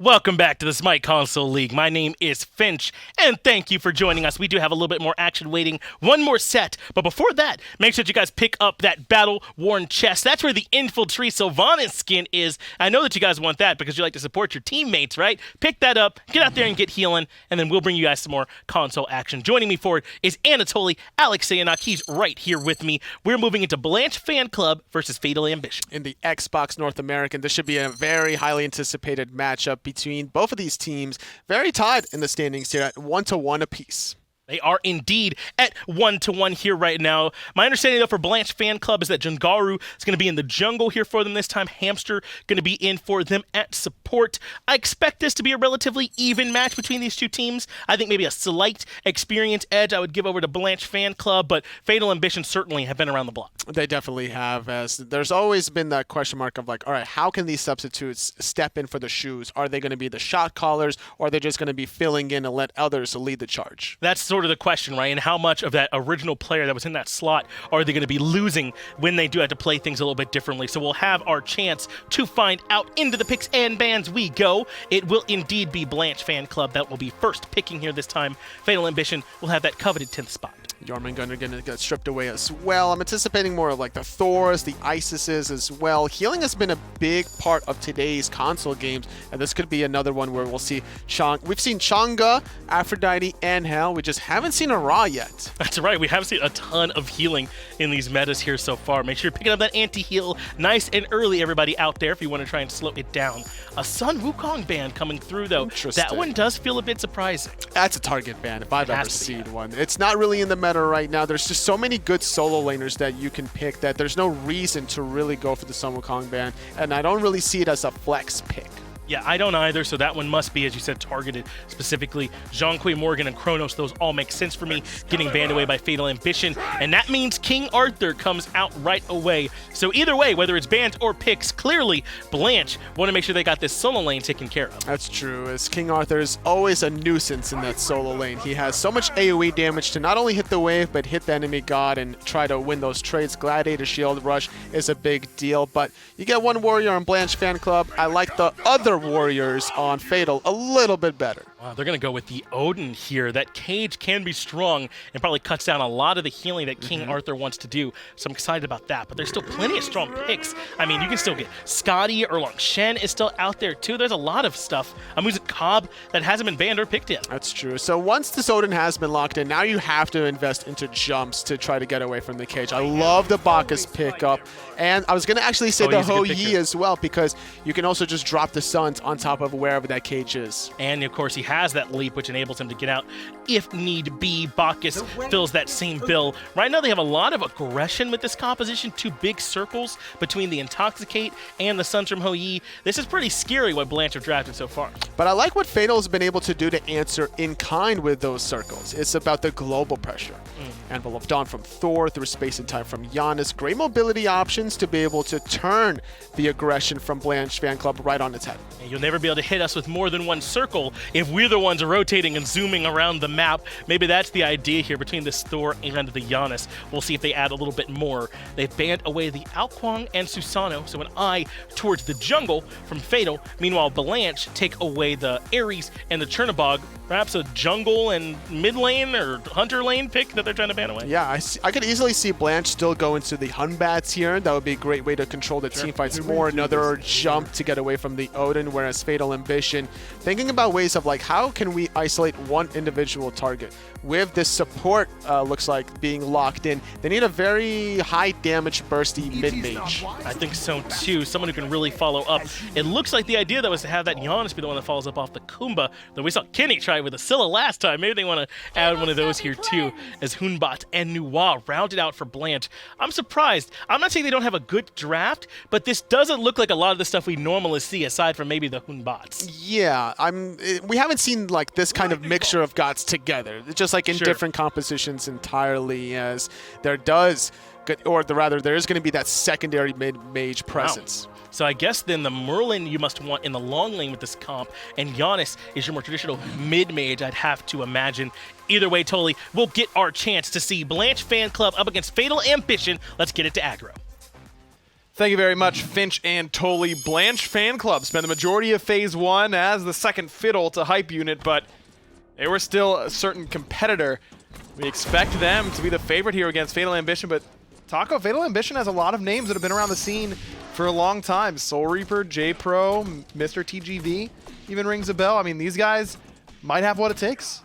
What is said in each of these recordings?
Welcome back to the SMITE Console League. My name is Finch, and thank you for joining us. We do have a little bit more action waiting, one more set. But before that, make sure that you guys pick up that battle-worn chest. That's where the Infiltree Sylvanas skin is. I know that you guys want that because you like to support your teammates, right? Pick that up, get out there and get healing, and then we'll bring you guys some more console action. Joining me for it is Anatoly Alexeyev. He's right here with me. We're moving into Blanche Fan Club versus Fatal Ambition. In the Xbox North American, this should be a very highly anticipated matchup between both of these teams, very tied in the standings here at 1-1 apiece. They are indeed at 1-1 here right now. My understanding, though, for Blanche Fan Club is that Jungaru is going to be in the jungle here for them this time. Hamster going to be in for them at support. I expect this to be a relatively even match between these two teams. I think maybe a slight experience edge I would give over to Blanche Fan Club, but Fatal Ambition certainly have been around the block. They definitely have, as there's always been that question mark of like, all right, how can these substitutes step in for the shoes? Are they going to be the shot callers, or are they just going to be filling in and let others lead the charge? That's sort of the question, right? And how much of that original player that was in that slot are they going to be losing when they do have to play things a little bit differently? So we'll have our chance to find out. Into the picks and bans we go. It will indeed be Blanche Fan Club that will be first picking here this time. Fatal Ambition will have that coveted 10th spot. Jormungandr going to get stripped away as well. I'm anticipating more of like the Thors, the Isises as well. Healing has been a big part of today's console games, and this could be another one where we'll see We've seen Chang'e, Aphrodite, and Hel. We just haven't seen a Ra yet. That's right. We haven't seen a ton of healing in these metas here so far. Make sure you're picking up that anti-heal nice and early, everybody out there, if you want to try and slow it down. A Sun Wukong ban coming through, though. That one does feel a bit surprising. That's a target ban if I've ever seen one. It's not really in the meta right now. There's just so many good solo laners that you can pick that there's no reason to really go for the Sun Wukong ban, and I don't really see it as a flex pick. Yeah, I don't either, so that one must be, as you said, targeted specifically. Jean-Qui Morgan and Kronos, those all make sense for me, getting banned away by Fatal Ambition, and that means King Arthur comes out right away. So either way, whether it's bans or picks, clearly Blanche want to make sure they got this solo lane taken care of. That's true, as King Arthur is always a nuisance in that solo lane. He has so much AoE damage to not only hit the wave, but hit the enemy god and try to win those trades. Gladiator Shield Rush is a big deal, but you get one warrior on Blanche Fan Club. I like the other warriors on Fatal a little bit better. Wow, they're going to go with the Odin here. That cage can be strong and probably cuts down a lot of the healing that King Arthur wants to do. So I'm excited about that. But there's still plenty of strong picks. I mean, you can still get Scotty, Erlang Shen is still out there too. There's a lot of stuff. I'm using Cobb that hasn't been banned or picked yet. That's true. So once this Odin has been locked in, now you have to invest into jumps to try to get away from the cage. I love the Bacchus pickup. And I was going to actually say the Ho Yi as well, because you can also just drop the Suns on top of wherever that cage is. And of course, he has that leap, which enables him to get out if need be. Bacchus fills that same bill. Right now, they have a lot of aggression with this composition. Two big circles between the Intoxicate and the Suns from Ho Yi. This is pretty scary what Blanche have drafted so far. But I like what Fatal has been able to do to answer in kind with those circles. It's about the global pressure. Envelope Dawn from Thor, through space and time from Janus. Great mobility options to be able to turn the aggression from Blanche Fan Club right on its head. And you'll never be able to hit us with more than one circle if we're the ones rotating and zooming around the map. Maybe that's the idea here between this Thor and the Janus. We'll see if they add a little bit more. They've banned away the Alquang and Susano, so an eye towards the jungle from Fatal. Meanwhile, Blanche take away the Ares and the Chernobog. Perhaps a jungle and mid lane or hunter lane pick that they're trying to ban away. Yeah, I could easily see Blanche still go into the Hunbats here. That would be a great way to control the team fights more. Another jump to get away from the Odin, whereas Fatal Ambition, thinking about ways of like, how can we isolate one individual target? With this support, looks like being locked in, they need a very high damage bursty mid-mage. I think so too. Someone who can really follow up. It looks like the idea that was to have that Janus be the one that follows up off the Kumbha, though we saw Kenny try with a Scylla last time. Maybe they want to add one of those here too, as Hunbat and Nuwa rounded out for Blanche. I'm surprised. I'm not saying they don't have a good draft, but this doesn't look like a lot of the stuff we normally see aside from maybe the Hunbats. Yeah, we haven't seen like this kind of mixture of gods together. It's just like in different compositions entirely, as there is going to be that secondary mid-mage presence. Wow. So I guess then the Merlin you must want in the long lane with this comp, and Janus is your more traditional mid-mage, I'd have to imagine. Either way, totally, we'll get our chance to see Blanche Fan Club up against Fatal Ambition. Let's get it to aggro. Thank you very much, Finch and Tully. Blanche fan club spent the majority of Phase 1 as the second fiddle to hype unit, but they were still a certain competitor. We expect them to be the favorite here against Fatal Ambition, but Taco, Fatal Ambition has a lot of names that have been around the scene for a long time. Soul Reaper, JPrro, Mr. TGV even rings a bell. I mean, these guys might have what it takes.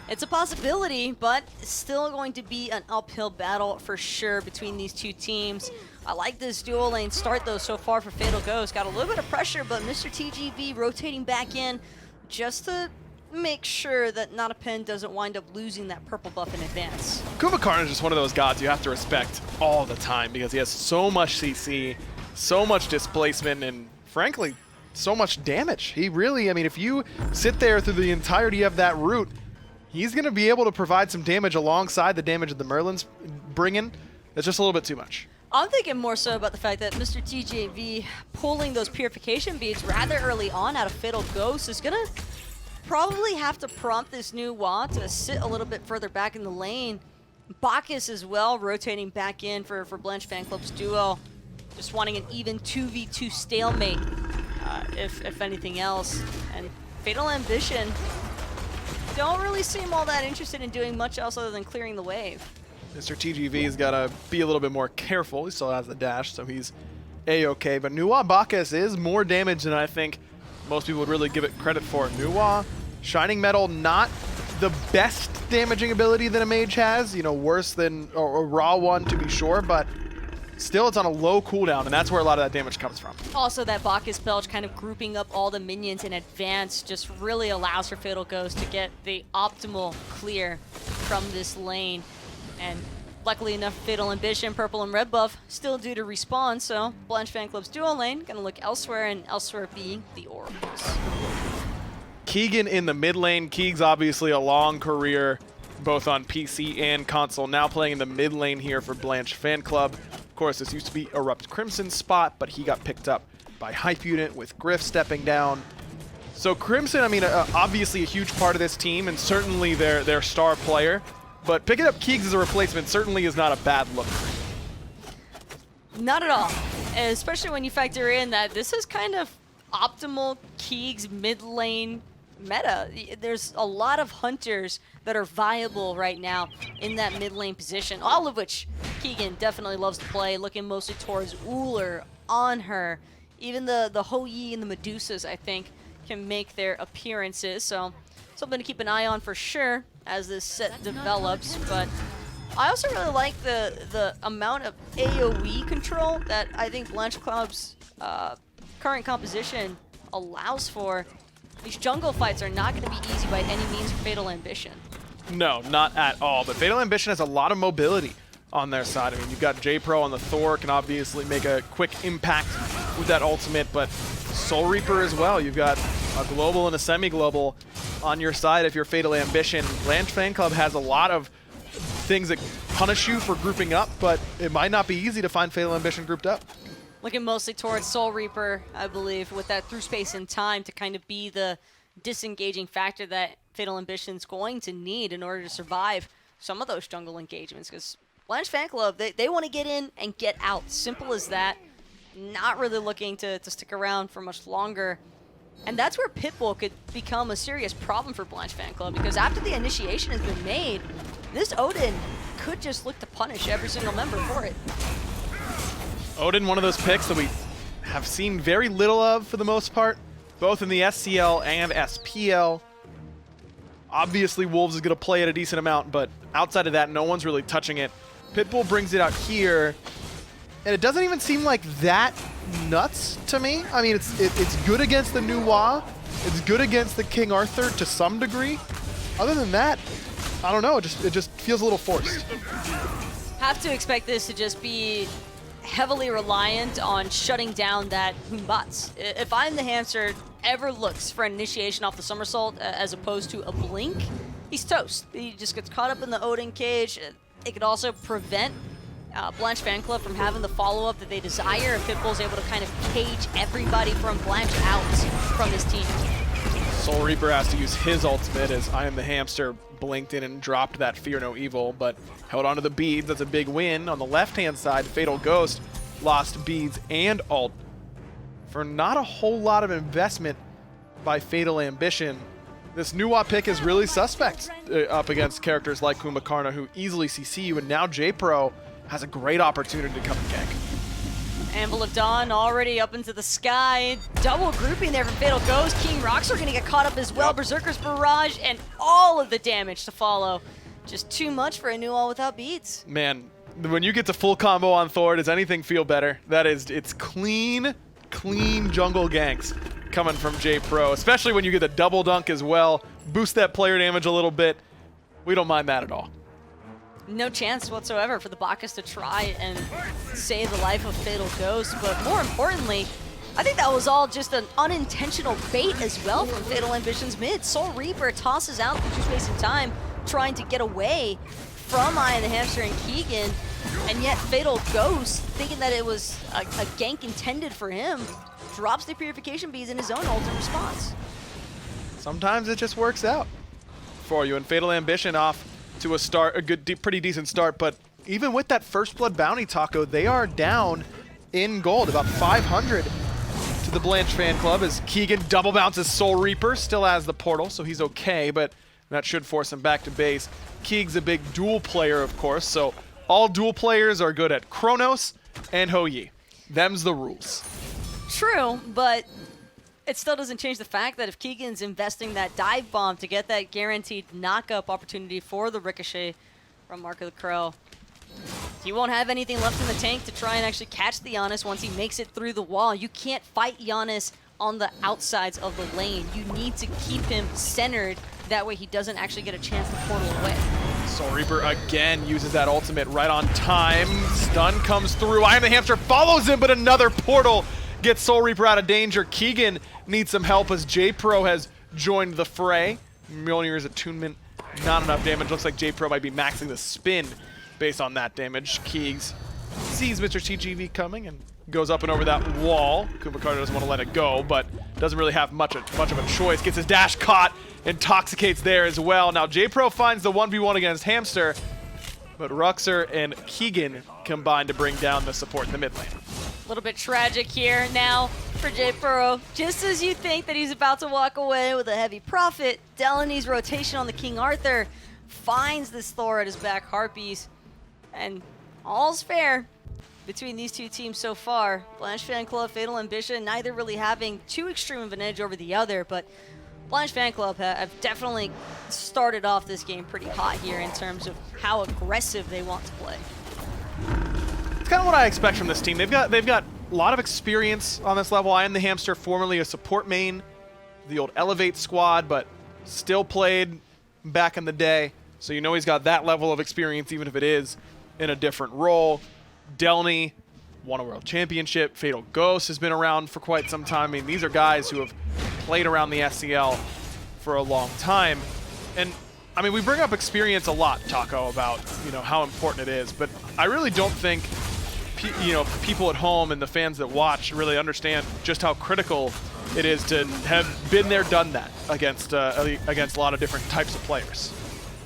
It's a possibility, but it's still going to be an uphill battle for sure between these two teams. I like this dual lane start though so far for Fatal Ghost. Got a little bit of pressure, but Mr. TGV rotating back in just to make sure that Not a Pen doesn't wind up losing that purple buff in advance. Kumbhakarna is just one of those gods you have to respect all the time because he has so much CC, so much displacement, and frankly, so much damage. He really, I mean, if you sit there through the entirety of that route, he's going to be able to provide some damage alongside the damage that the Merlin's bringing. That's just a little bit too much. I'm thinking more so about the fact that Mr. TJV pulling those purification beads rather early on out of Fatal Ghost is going to probably have to prompt this new Wa to sit a little bit further back in the lane. Bacchus as well rotating back in for Blanche fan club's duo. Just wanting an even 2v2 stalemate, if anything else. And Fatal Ambition don't really seem all that interested in doing much else other than clearing the wave. Mr. TGV's got to be a little bit more careful. He still has the dash, so he's A-okay. But Nuwa Bacchus is more damage than I think most people would really give it credit for. Nuwa, Shining Metal, not the best damaging ability that a mage has. You know, worse than a raw one to be sure, but still it's on a low cooldown, and that's where a lot of that damage comes from. Also, that Bacchus Belch kind of grouping up all the minions in advance just really allows for Fatal Ghost to get the optimal clear from this lane. And luckily enough, Fatal Ambition, purple and red buff, still due to respawn, so Blanche fan club's duo lane gonna look elsewhere, and elsewhere being the Oracles. Keegan in the mid lane. Keeg's obviously a long career, both on PC and console, now playing in the mid lane here for Blanche fan club. Of course, this used to be Erupt Crimson's spot, but he got picked up by Hype Unit with Griff stepping down. So Crimson, I mean, obviously a huge part of this team, and certainly their star player. But picking up Keegs as a replacement certainly is not a bad look. Not at all, especially when you factor in that this is kind of optimal Keegs mid lane meta. There's a lot of hunters that are viable right now in that mid lane position, all of which Keegan definitely loves to play, looking mostly towards Uller on her. Even the Ho Yi and the Medusas, I think, can make their appearances, so something to keep an eye on for sure as this set develops. But I also really like the amount of AoE control that I think Blanche Club's current composition allows for. These jungle fights are not going to be easy by any means for Fatal Ambition. No, not at all. But Fatal Ambition has a lot of mobility on their side. I mean, you've got JPrro on the Thor, can obviously make a quick impact with that ultimate, but Soul Reaper as well. You've got a global and a semi-global on your side if you're Fatal Ambition. Blanche fan club has a lot of things that punish you for grouping up, but it might not be easy to find Fatal Ambition grouped up. Looking mostly towards Soul Reaper, I believe, with that through space and time to kind of be the disengaging factor that Fatal Ambition's going to need in order to survive some of those jungle engagements. Because Blanche fan club, they want to get in and get out. Simple as that. Not really looking to stick around for much longer. And that's where Pitbull could become a serious problem for Blanche fan club, because after the initiation has been made, this Odin could just look to punish every single member for it. Odin, one of those picks that we have seen very little of for the most part, both in the SCL and SPL. Obviously, Wolves is going to play it a decent amount, but outside of that, no one's really touching it. Pitbull brings it out here, and it doesn't even seem like that nuts to me. I mean, it's good against the New Wa. It's good against the King Arthur to some degree. Other than that, I don't know. It just feels a little forced. Have to expect this to just be heavily reliant on shutting down that Batz. If IAmTheHamster ever looks for an initiation off the somersault as opposed to a blink, he's toast. He just gets caught up in the Odin cage. It could also prevent Blanche fan club from having the follow-up that they desire if Pitbull's able to kind of cage everybody from Blanche out from his team. Soul Reaper has to use his ultimate as IAmTheHamster blinked in and dropped that Fear No Evil, but held onto the beads. That's a big win. On the left-hand side, Fatal Ghost lost beads and ult for not a whole lot of investment by Fatal Ambition. This Nuwa pick is really suspect up against characters like Kumbhakarna, who easily CC you, and now JPrro has a great opportunity to come and gank. Anvil of Dawn already up into the sky. Double grouping there from Fatal Ghost. King Rouxr going to get caught up as well. Berserker's Barrage and all of the damage to follow. Just too much for a Nuwa without beads. Man, when you get to full combo on Thor, does anything feel better? It's clean jungle ganks coming from JPrro, especially when you get the double dunk as well. Boost that player damage a little bit. We don't mind that at all. No chance whatsoever for the Bacchus to try and save the life of Fatal Ghost, but more importantly, I think that was all just an unintentional bait as well from Fatal Ambition's mid. Soul Reaper tosses out, just wasting time trying to get away from IAmTheHamster and Keegan, and yet Fatal Ghost, thinking that it was a gank intended for him, drops the Purification Beads in his own ult in response. Sometimes it just works out for you, and Fatal Ambition off to a good, pretty decent start, but even with that first blood bounty, Taco, they are down in gold, about 500 to the Blanche fan club as Keegan double bounces Soul Reaper, still has the portal, so he's okay, but that should force him back to base. Keeg's a big dual player, of course, so all dual players are good at Kronos and Hou-Yi. Them's the rules. True, but it still doesn't change the fact that if Keegan's investing that dive bomb to get that guaranteed knock-up opportunity for the Ricochet from Mark of the Crow, he won't have anything left in the tank to try and actually catch the Janus once he makes it through the wall. You can't fight Janus on the outsides of the lane. You need to keep him centered. That way he doesn't actually get a chance to portal away. Soul Reaper again uses that ultimate right on time. Stun comes through. IAmTheHamster follows him, but another portal gets Soul Reaper out of danger. Keegan needs some help as JPrro has joined the fray. Mjolnir's attunement, not enough damage. Looks like JPrro might be maxing the spin based on that damage. Keegs sees Mr. TGV coming and goes up and over that wall. Kumbhakarna doesn't want to let it go, but doesn't really have much of a choice. Gets his dash caught, intoxicates there as well. Now JPrro finds the 1v1 against Hamster, but Rouxr and Keegan combine to bring down the support in the mid lane. A little bit tragic here now for JPrro. Just as you think that he's about to walk away with a heavy profit, Delny's rotation on the King Arthur finds this Thor at his back Harpies, and all's fair between these two teams so far. Blanche Fan Club, Fatal Ambition, neither really having too extreme of an edge over the other, but Blanche Fan Club have definitely started off this game pretty hot here in terms of how aggressive they want to play. It's kind of what I expect from this team. They've got a lot of experience on this level. IAmTheHamster, formerly a support main, the old Elevate squad, but still played back in the day. So you know he's got that level of experience, even if it is in a different role. Delnyy won a world championship. Fatal Ghost has been around for quite some time. I mean, these are guys who have played around the SCL for a long time. And I mean, we bring up experience a lot, Taco, about, you know, how important it is, but I really don't think people at home and the fans that watch really understand just how critical it is to have been there, done that against a lot of different types of players.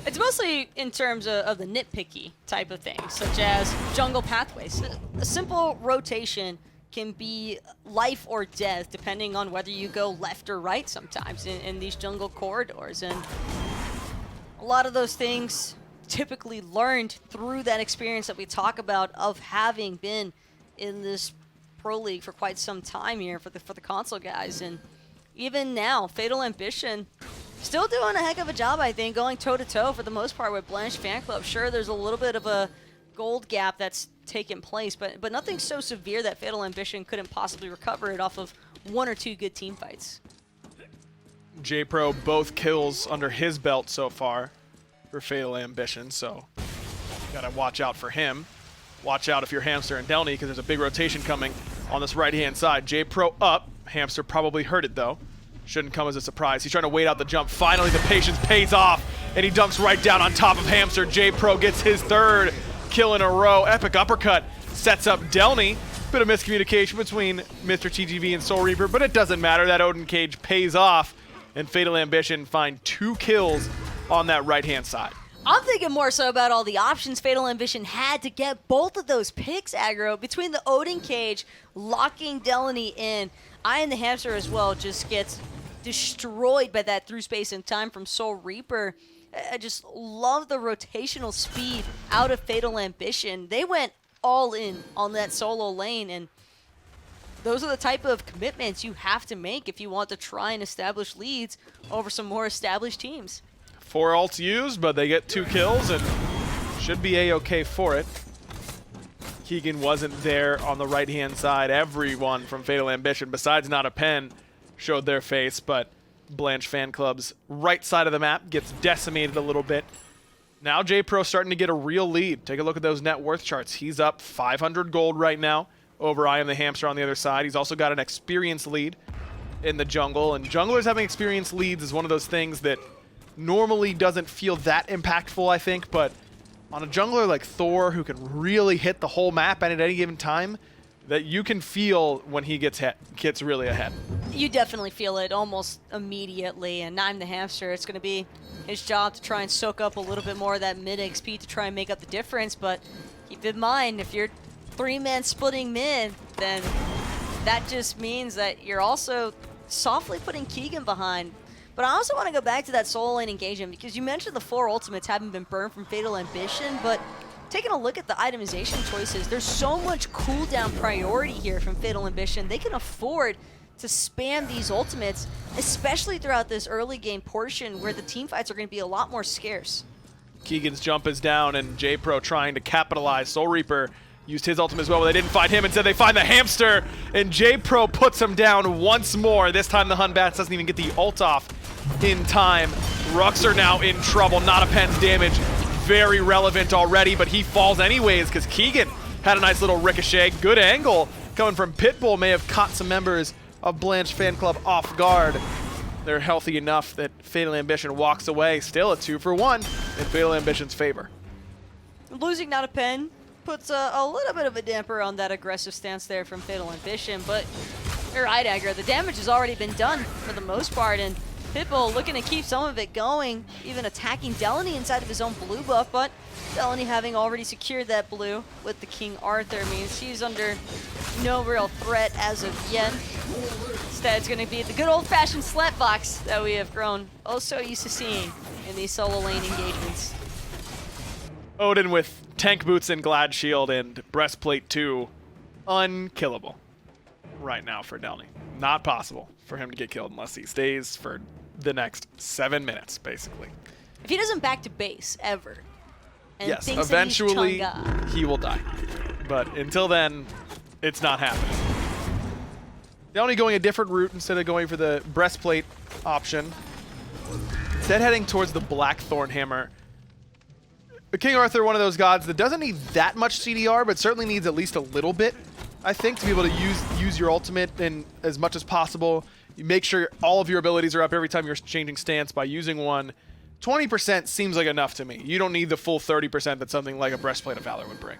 It's mostly in terms of the nitpicky type of things, such as jungle pathways. A simple rotation can be life or death depending on whether you go left or right sometimes in these jungle corridors. And a lot of those things typically learned through that experience that we talk about of having been in this pro league for quite some time here for the console guys. And even now, Fatal Ambition still doing a heck of a job, I think, going toe-to-toe for the most part with Blanche Fan Club. Sure, there's a little bit of a gold gap that's taken place, but nothing so severe that Fatal Ambition couldn't possibly recover it off of one or two good team fights. JPrro, both kills under his belt so far for Fatal Ambition, so gotta watch out for him. Watch out if you're Hamster and Delnyy, because there's a big rotation coming on this right-hand side. JPrro up. Hamster probably heard it, though. Shouldn't come as a surprise. He's trying to wait out the jump. Finally, the patience pays off, and he dumps right down on top of Hamster. JPrro gets his third kill in a row. Epic uppercut sets up Delnyy. Bit of miscommunication between Mr. TGV and Soul Reaper, but it doesn't matter. That Odin cage pays off, and Fatal Ambition find 2 kills on that right-hand side. I'm thinking more so about all the options Fatal Ambition had to get both of those picks, aggro. Between the Odin cage, locking Delnyy in, IAmTheHamster as well just gets destroyed by that through space and time from Soul Reaper. I just love the rotational speed out of Fatal Ambition. They went all in on that solo lane, and those are the type of commitments you have to make if you want to try and establish leads over some more established teams. 4 ults used, but they get 2 kills and should be A-okay for it. Keegan wasn't there on the right-hand side. Everyone from Fatal Ambition, besides Not a Pen, showed their face, but Blanche fan club's right side of the map gets decimated a little bit. Now JPrro starting to get a real lead. Take a look at those net worth charts. He's up 500 gold right now over IAmTheHamster on the other side. He's also got an experience lead in the jungle, and junglers having experience leads is one of those things that normally doesn't feel that impactful, I think, but on a jungler like Thor, who can really hit the whole map and at any given time, that you can feel when he gets really ahead. You definitely feel it almost immediately, and IAmTheHamster, it's going to be his job to try and soak up a little bit more of that mid XP to try and make up the difference, but keep in mind, if you're 3-man splitting mid, then that just means that you're also softly putting Keegan behind. But I also want to go back to that solo lane engagement, because you mentioned the 4 ultimates haven't been burned from Fatal Ambition, but taking a look at the itemization choices, there's so much cooldown priority here from Fatal Ambition. They can afford to spam these ultimates, especially throughout this early game portion where the team fights are going to be a lot more scarce. Keegan's jump is down, and JPrro trying to capitalize. Soul Reaper used his ultimate as well, but they didn't find him. Instead, they find the hamster, and JPrro puts him down once more. This time, the Batz doesn't even get the ult off in time. Rouxr now in trouble. Not a Pen's damage, very relevant already, but he falls anyways because Keegan had a nice little ricochet. Good angle coming from Pitbull may have caught some members of Blanche fan club off guard. They're healthy enough that Fatal Ambition walks away. Still a 2-for-1 in Fatal Ambition's favor. Losing Not a Pen puts a little bit of a damper on that aggressive stance there from Fatal Ambition, but you're right, aggro. The damage has already been done for the most part, and Pitbull looking to keep some of it going, even attacking Delnyy inside of his own blue buff, but Delnyy having already secured that blue with the King Arthur means he's under no real threat as of yet. Instead, it's going to be the good old-fashioned slap box that we have grown oh so used to seeing in these solo lane engagements. Odin with tank boots and glad shield and breastplate 2, unkillable right now for Delnyy. Not possible for him to get killed unless he stays for the next 7 minutes, basically. If he doesn't back to base ever, and yes, thinks eventually that he's Chang'e, he will die. But until then, it's not happening. Delnyy going a different route instead of going for the breastplate option. Instead heading towards the Blackthorn Hammer. King Arthur, one of those gods that doesn't need that much CDR, but certainly needs at least a little bit, I think, to be able to use your ultimate in as much as possible. You make sure all of your abilities are up every time you're changing stance by using one. 20% seems like enough to me. You don't need the full 30% that something like a Breastplate of Valor would bring.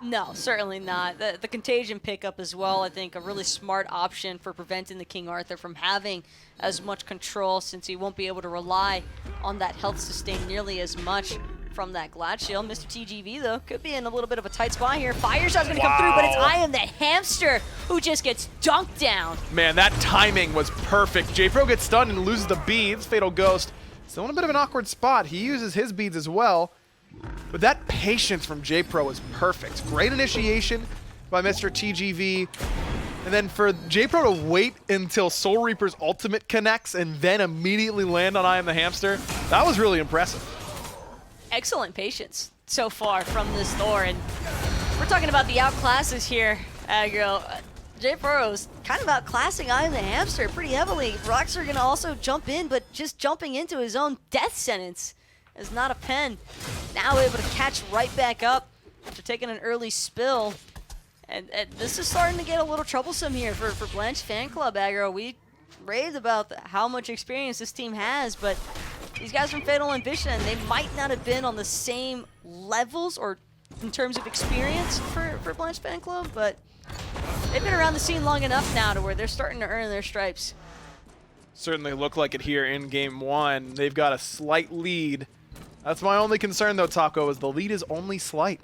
No, certainly not. The Contagion pickup as well, I think, a really smart option for preventing the King Arthur from having as much control, since he won't be able to rely on that health sustain nearly as much from that Glad Shield. Mr. TGV, though, could be in a little bit of a tight spot here. Fire shot's going to come through, but it's IAmTheHamster who just gets dunked down. Man, that timing was perfect. JPrro gets stunned and loses the beads. Fatal Ghost still in a bit of an awkward spot. He uses his beads as well. But that patience from JPrro is perfect. Great initiation by Mr. TGV. And then for JPrro to wait until Soul Reaper's ultimate connects and then immediately land on IAmTheHamster, that was really impressive. Excellent patience so far from this Thor, and we're talking about the outclasses here, aggro. JPrro's kind of outclassing IAmTheHamster pretty heavily. Rouxr gonna also jump in, but just jumping into his own death sentence is Not a Pen. Now able to catch right back up after taking an early spill. And this is starting to get a little troublesome here for Blanche fan club, aggro. We raved about how much experience this team has, but these guys from Fatal Ambition, they might not have been on the same levels or in terms of experience for Blanche fan club, but they've been around the scene long enough now to where they're starting to earn their stripes. Certainly look like it here in game one. They've got a slight lead That's my only concern, though, Taco, is the lead is only slight.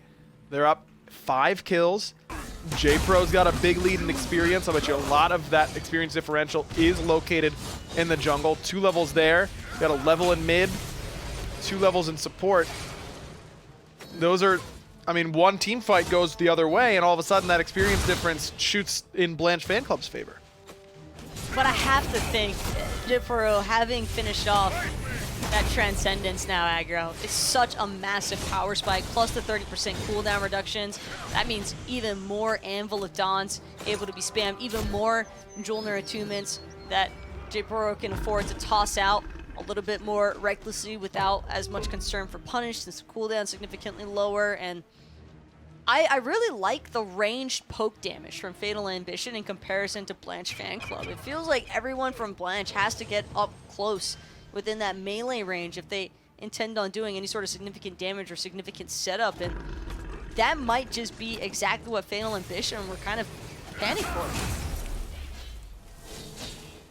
They're up 5 kills. JPro's got a big lead in experience. I bet you a lot of that experience differential is located in the jungle. 2 levels there. Got a level in mid, 2 levels in support. Those are, I mean, one team fight goes the other way, and all of a sudden that experience difference shoots in Blanche fan club's favor. But I have to think, JPrro, having finished off that Transcendence now aggro, it's such a massive power spike, plus the 30% cooldown reductions. That means even more Anvil of Dawns able to be spammed, even more Jolner attunements that JPrro can afford to toss out a little bit more recklessly without as much concern for punish, since the cooldown is significantly lower. And I really like the ranged poke damage from Fatal Ambition in comparison to Blanche Fan Club. It feels like everyone from Blanche has to get up close within that melee range if they intend on doing any sort of significant damage or significant setup, and that might just be exactly what Fatal Ambition were kind of panning for.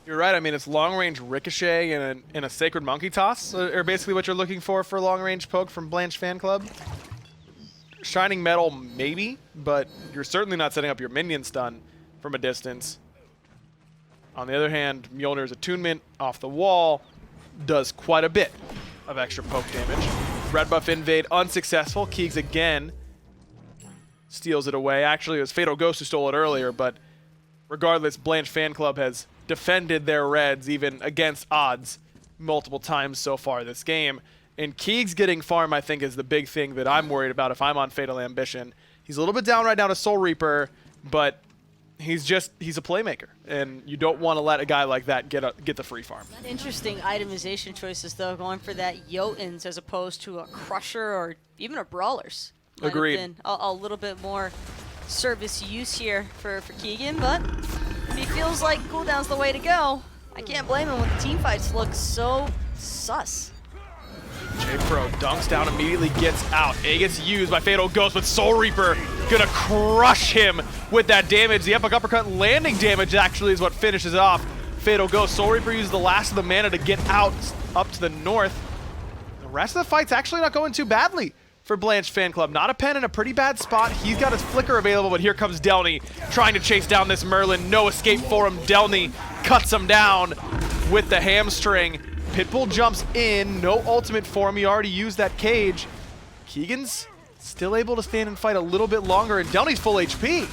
You're right. I mean, it's long-range Ricochet and a Sacred Monkey Toss are basically what you're looking for long-range poke from Blanche Fan Club. Shining Metal, maybe, but you're certainly not setting up your minion stun from a distance. On the other hand, Mjolnir's attunement off the wall does quite a bit of extra poke damage. Red buff invade unsuccessful. Keegs again steals it away. Actually, it was Fatal Ghost who stole it earlier, but regardless, Blanche Fan Club has defended their reds even against odds multiple times so far this game. And Keegs getting farm, I think, is the big thing that I'm worried about if I'm on Fatal Ambition. He's a little bit down right now to Soul Reaper, but he's a playmaker, and you don't want to let a guy like that get the free farm. Interesting itemization choices, though, going for that Jotuns as opposed to a Crusher or even a Brawlers. Agreed. Might have been a little bit more service use here for Keegan, but if he feels like cooldown's the way to go, I can't blame him when the team fights look so sus. JPrro dunks down, immediately gets out. It gets used by Fatal Ghost, but Soul Reaper gonna crush him with that damage. The epic uppercut landing damage actually is what finishes off Fatal Ghost. Soul Reaper uses the last of the mana to get out up to the north. The rest of the fight's actually not going too badly for Blanche Fan Club. Not a pen in a pretty bad spot. He's got his flicker available, but here comes Delnyy trying to chase down this Merlin. No escape for him. Delnyy cuts him down with the hamstring. Pitbull jumps in, no ultimate for him. He already used that cage. Keegan's still able to stand and fight a little bit longer, and Delny's full HP.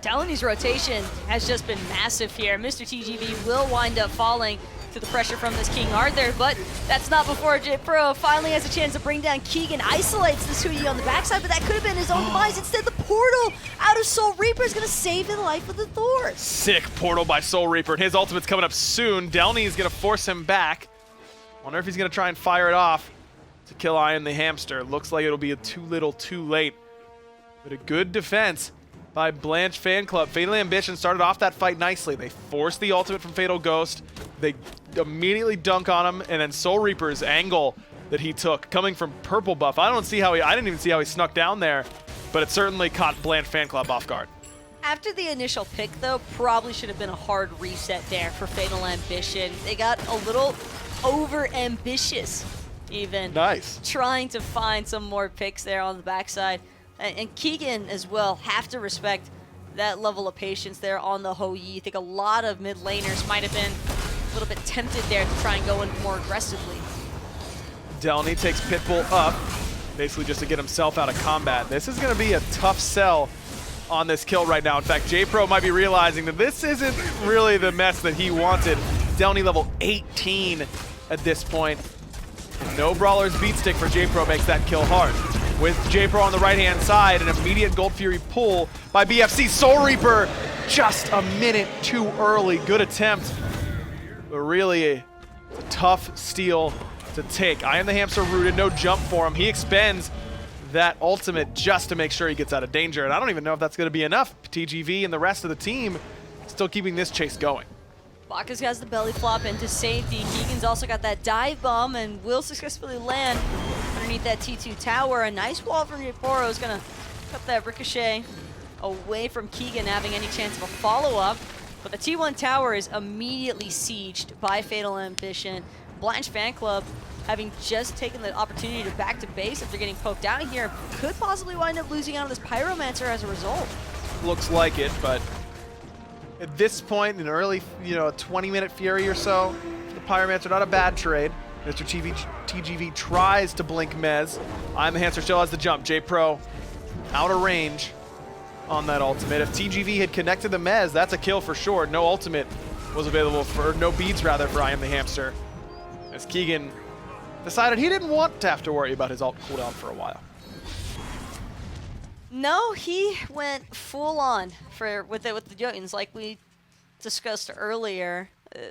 Delny's rotation has just been massive here. Mr. TGV will wind up falling to the pressure from this King Arthur, but that's not before JPrro finally has a chance to bring down Keegan. Isolates this Hui on the backside, but that could have been his own demise. Instead, the portal out of Soul Reaper is going to save the life of the Thor. Sick portal by Soul Reaper, and his ultimate's coming up soon. Delnyy is going to force him back. Wonder if he's going to try and fire it off to kill IAmTheHamster. Looks like it'll be a too little too late, but a good defense by Blanche Fan Club. Fatal Ambition started off that fight nicely. They forced the ultimate from Fatal Ghost. They immediately dunk on him, and then Soul Reaper's angle that he took coming from purple buff. I didn't even see how he snuck down there, but it certainly caught Blanche Fan Club off guard. After the initial pick, though, probably should have been a hard reset there for Fatal Ambition. They got a little over-ambitious, even. Nice. Trying to find some more picks there on the backside. And Keegan, as well, have to respect that level of patience there on the Hou Yi. I think a lot of mid laners might have been a little bit tempted there to try and go in more aggressively. Delnyy takes Pitbull up, basically just to get himself out of combat. This is going to be a tough sell on this kill right now. In fact, JPrro might be realizing that this isn't really the mess that he wanted. Delnyy level 18 at this point. No Brawler's Beat Stick for JPrro makes that kill hard. With JPrro on the right-hand side, an immediate Gold Fury pull by BFC. Soul Reaper just a minute too early. Good attempt, but really a tough steal to take. IAmTheHamster rooted, no jump for him. He expends that ultimate just to make sure he gets out of danger, and I don't even know if that's going to be enough. TGV and the rest of the team still keeping this chase going. Bacchus has the belly flop into safety. Keegan's also got that dive bomb and will successfully land underneath that T2 tower. A nice wall from JPrro is going to cut that Ricochet away from Keegan having any chance of a follow-up. But the T1 tower is immediately sieged by Fatal Ambition. Blanche Fan Club having just taken the opportunity to back to base after getting poked out here, could possibly wind up losing out on this Pyromancer as a result. Looks like it, but at this point, in early, 20-minute Fury or so, the Pyromancer, not a bad trade. Mr. TGV tries to blink Mez. IAmTheHamster still has the jump. JPrro out of range on that ultimate. If TGV had connected the Mez, that's a kill for sure. No ultimate was available for, no beads rather, for IAmTheHamster, as Keegan decided he didn't want to have to worry about his ult cooldown for a while. No, he went full on with the Jotuns, like we discussed earlier.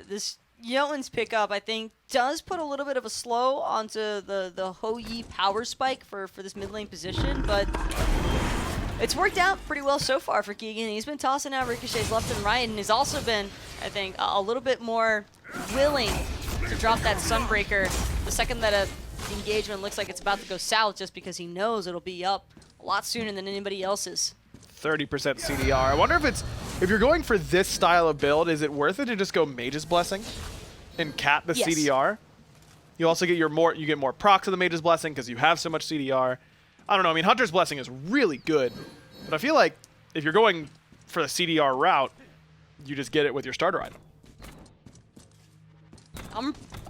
This Jotun's pickup, I think, does put a little bit of a slow onto the Hou-Yi power spike for this mid lane position, but it's worked out pretty well so far for Keegan. He's been tossing out ricochets left and right, and has also been, I think, a little bit more willing to drop that Sunbreaker the second that a engagement looks like it's about to go south, just because he knows it'll be up a lot sooner than anybody else's. 30% CDR. I wonder if you're going for this style of build, is it worth it to just go Mage's Blessing and cap the Yes. CDR? You also get you get more procs of the Mage's Blessing because you have so much CDR. I don't know. I mean, Hunter's Blessing is really good, but I feel like if you're going for the CDR route, you just get it with your starter item.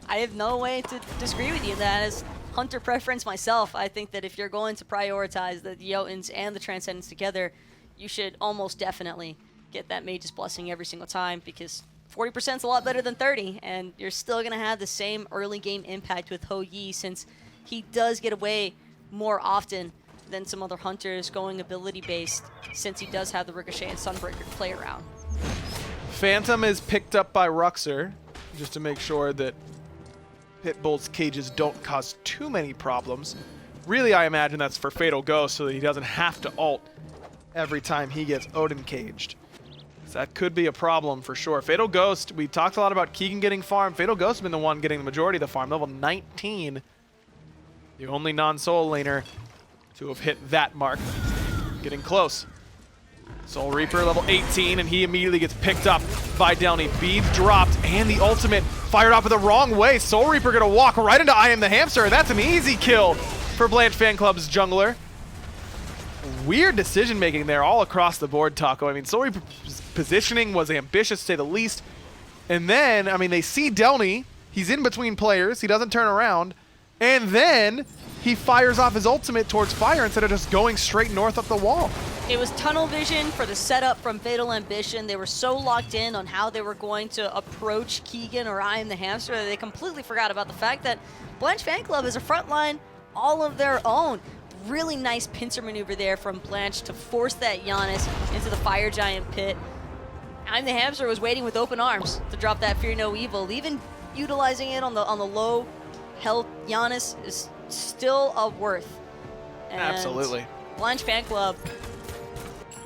I have no way to disagree with you. That is Hunter preference myself. I think that if you're going to prioritize the Jotuns and the Transcendence together, you should almost definitely get that Mage's Blessing every single time, because 40% is a lot better than 30, and you're still going to have the same early game impact with Hou-Yi, since he does get away more often than some other Hunters going ability-based, since he does have the Ricochet and Sunbreaker to play around. Phantom is picked up by Rouxr, just to make sure that Pitbull's cages don't cause too many problems. Really, I imagine that's for Fatal Ghost, so that he doesn't have to ult every time he gets Odin caged. So that could be a problem for sure. Fatal Ghost, we talked a lot about Keegan getting farm. Fatal Ghost has been the one getting the majority of the farm. Level 19, the only non-soul laner to have hit that mark. Getting close. Soul Reaper level 18, and he immediately gets picked up by Delnyy. Beads dropped, and the ultimate fired off the wrong way. Soul Reaper gonna walk right into IAmTheHamster. That's an easy kill for Blanche Fan Club's jungler. Weird decision making there all across the board, Taco. I mean, Soul Reaper's positioning was ambitious to say the least. And then, I mean, they see Delnyy. He's in between players. He doesn't turn around. And then he fires off his ultimate towards fire instead of just going straight north up the wall. It was tunnel vision for the setup from Fatal Ambition. They were so locked in on how they were going to approach Keegan or IAmTheHamster that they completely forgot about the fact that Blanche Fan Club is a front line all of their own. Really nice pincer maneuver there from Blanche to force that Janus into the Fire Giant pit. IAmTheHamster was waiting with open arms to drop that Fear No Evil. Even utilizing it on the low health Janus is still a worth. And Absolutely. Blanche Fan Club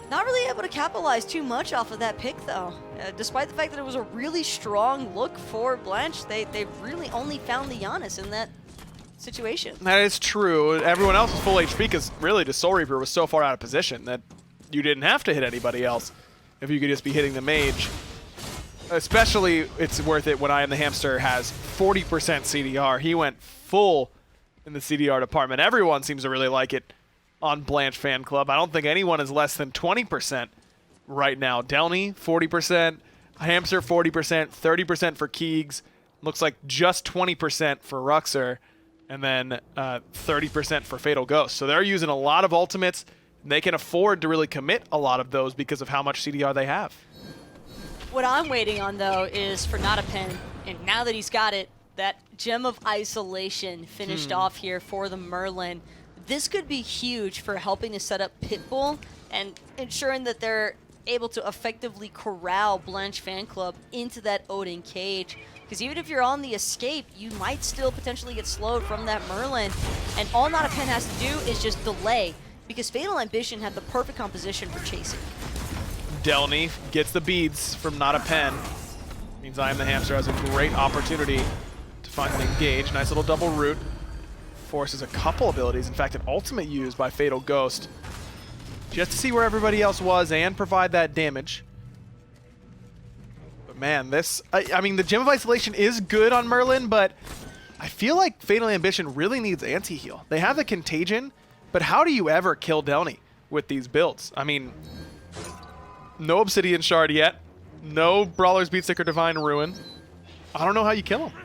not really able to capitalize too much off of that pick, though. Despite the fact that it was a really strong look for Blanche, they really only found the Janus in that situation. That is true. Everyone else was full HP because really the Soul Reaper was so far out of position that you didn't have to hit anybody else if you could just be hitting the mage. Especially, it's worth it when IAmTheHamster has 40% CDR. He went full in the CDR department. Everyone seems to really like it on Blanche Fan Club. I don't think anyone is less than 20% right now. Delnyy, 40%. Hamster, 40%. 30% for Keegs. Looks like just 20% for Rouxr. And then 30% for Fatal Ghost. So they're using a lot of ultimates. And they can afford to really commit a lot of those because of how much CDR they have. What I'm waiting on, though, is for Not a Pen. And now that he's got it, that Gem of Isolation finished off here for the Merlin. This could be huge for helping to set up Pitbull and ensuring that they're able to effectively corral Blanche Fan Club into that Odin cage. Because even if you're on the escape, you might still potentially get slowed from that Merlin. And all Not a Pen has to do is just delay, because Fatal Ambition had the perfect composition for chasing. Delnyy gets the beads from Not a Pen. Means IAmTheHamster has a great opportunity to finally engage. Nice little double root. Forces a couple abilities. In fact, an ultimate used by Fatal Ghost. Just to see where everybody else was and provide that damage. But man, this... I mean, the Gem of Isolation is good on Merlin, but I feel like Fatal Ambition really needs anti-heal. They have the Contagion, but how do you ever kill Delnyy with these builds? I mean, no Obsidian Shard yet. No Brawler's Beatstick or Divine Ruin. I don't know how you kill him.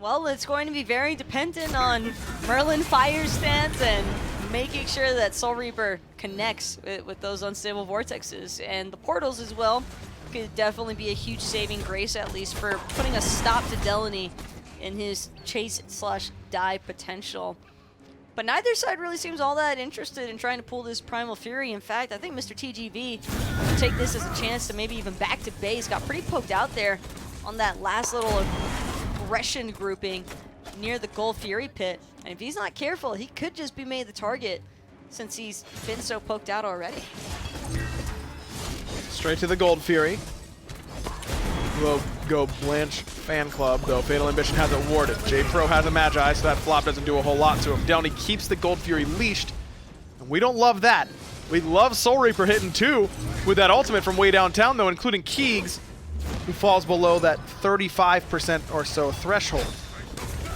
Well, it's going to be very dependent on Merlin fire stance and making sure that Soul Reaper connects with those unstable vortexes. And the portals as well could definitely be a huge saving grace, at least for putting a stop to Delnyy in his chase/die potential. But neither side really seems all that interested in trying to pull this Primal Fury. In fact, I think Mr. TGV will take this as a chance to maybe even back to base. Got pretty poked out there on that last little aggression grouping near the Gold Fury pit. And if he's not careful, he could just be made the target since he's been so poked out already. Straight to the Gold Fury. Will go Blanche Fan Club, though Fatal Ambition has it warded. JPrro has a Magi, so that flop doesn't do a whole lot to him. Delnyy keeps the Gold Fury leashed, and we don't love that. We love Soul Reaper hitting 2 with that ultimate from way downtown, though, including Keegs, who falls below that 35% or so threshold.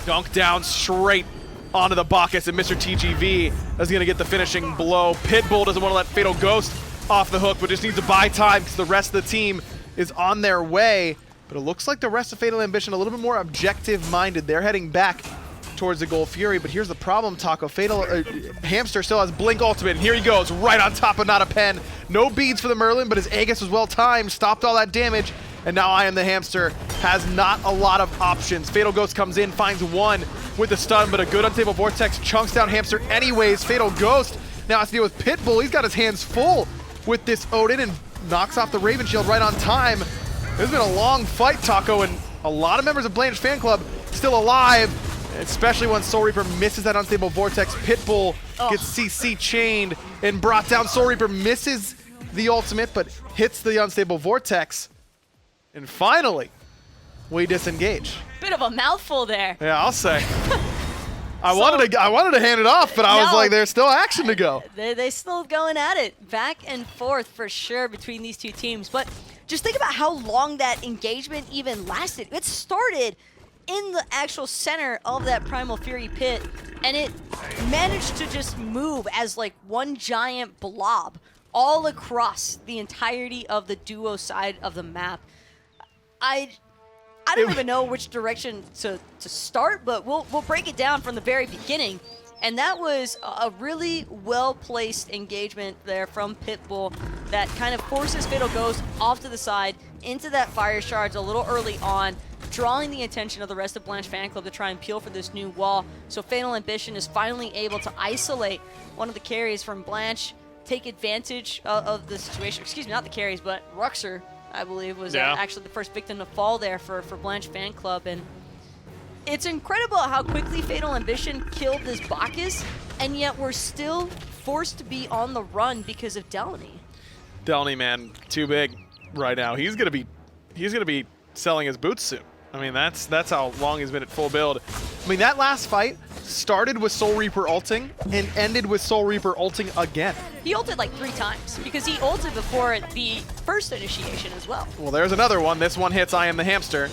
Dunk down straight onto the Bacchus, and Mr. TGV is going to get the finishing blow. Pitbull doesn't want to let Fatal Ghost off the hook, but just needs to buy time because the rest of the team is on their way. But it looks like the rest of Fatal Ambition a little bit more objective-minded. They're heading back towards the Gold Fury, but here's the problem, Taco. Hamster still has Blink Ultimate, and here he goes, right on top of Not a Pen. No beads for the Merlin, but his Aegis was well-timed, stopped all that damage, and now IAmTheHamster has not a lot of options. Fatal Ghost comes in, finds one with the stun, but a good Unstable Vortex chunks down Hamster anyways. Fatal Ghost now has to deal with Pitbull. He's got his hands full with this Odin and knocks off the Raven Shield right on time. This has been a long fight, Taco, and a lot of members of BLNCH Fan Club still alive, especially when Soul Reaper misses that Unstable Vortex. Pitbull gets CC chained and brought down. Soul Reaper misses the ultimate, but hits the Unstable Vortex. And finally, we disengage. Bit of a mouthful there. Yeah, I'll say. I wanted to hand it off, but I was like, there's still action to go. They still going at it. Back and forth for sure between these two teams. But just think about how long that engagement even lasted. It started in the actual center of that Primal Fury pit, and it managed to just move as like one giant blob all across the entirety of the duo side of the map. I don't even know which direction to start, but we'll break it down from the very beginning. And that was a really well-placed engagement there from Pitbull that kind of forces Fatal Ghost off to the side into that Fire Shards a little early on, drawing the attention of the rest of BLNCH Fan Club to try and peel for this new wall. So Fatal Ambition is finally able to isolate one of the carries from BLNCH, take advantage of the situation. Excuse me, not the carries, but Rouxr, I believe, was actually the first victim to fall there for BLNCH Fan Club. And it's incredible how quickly Fatal Ambition killed this Bacchus, and yet we're still forced to be on the run because of Delnyy. Delnyy, man, too big right now. He's gonna be selling his boots soon. I mean, that's how long he's been at full build. I mean, that last fight started with Soul Reaper ulting and ended with Soul Reaper ulting again. He ulted like 3 times because he ulted before the first initiation as well. Well, there's another one. This one hits IAmTheHamster,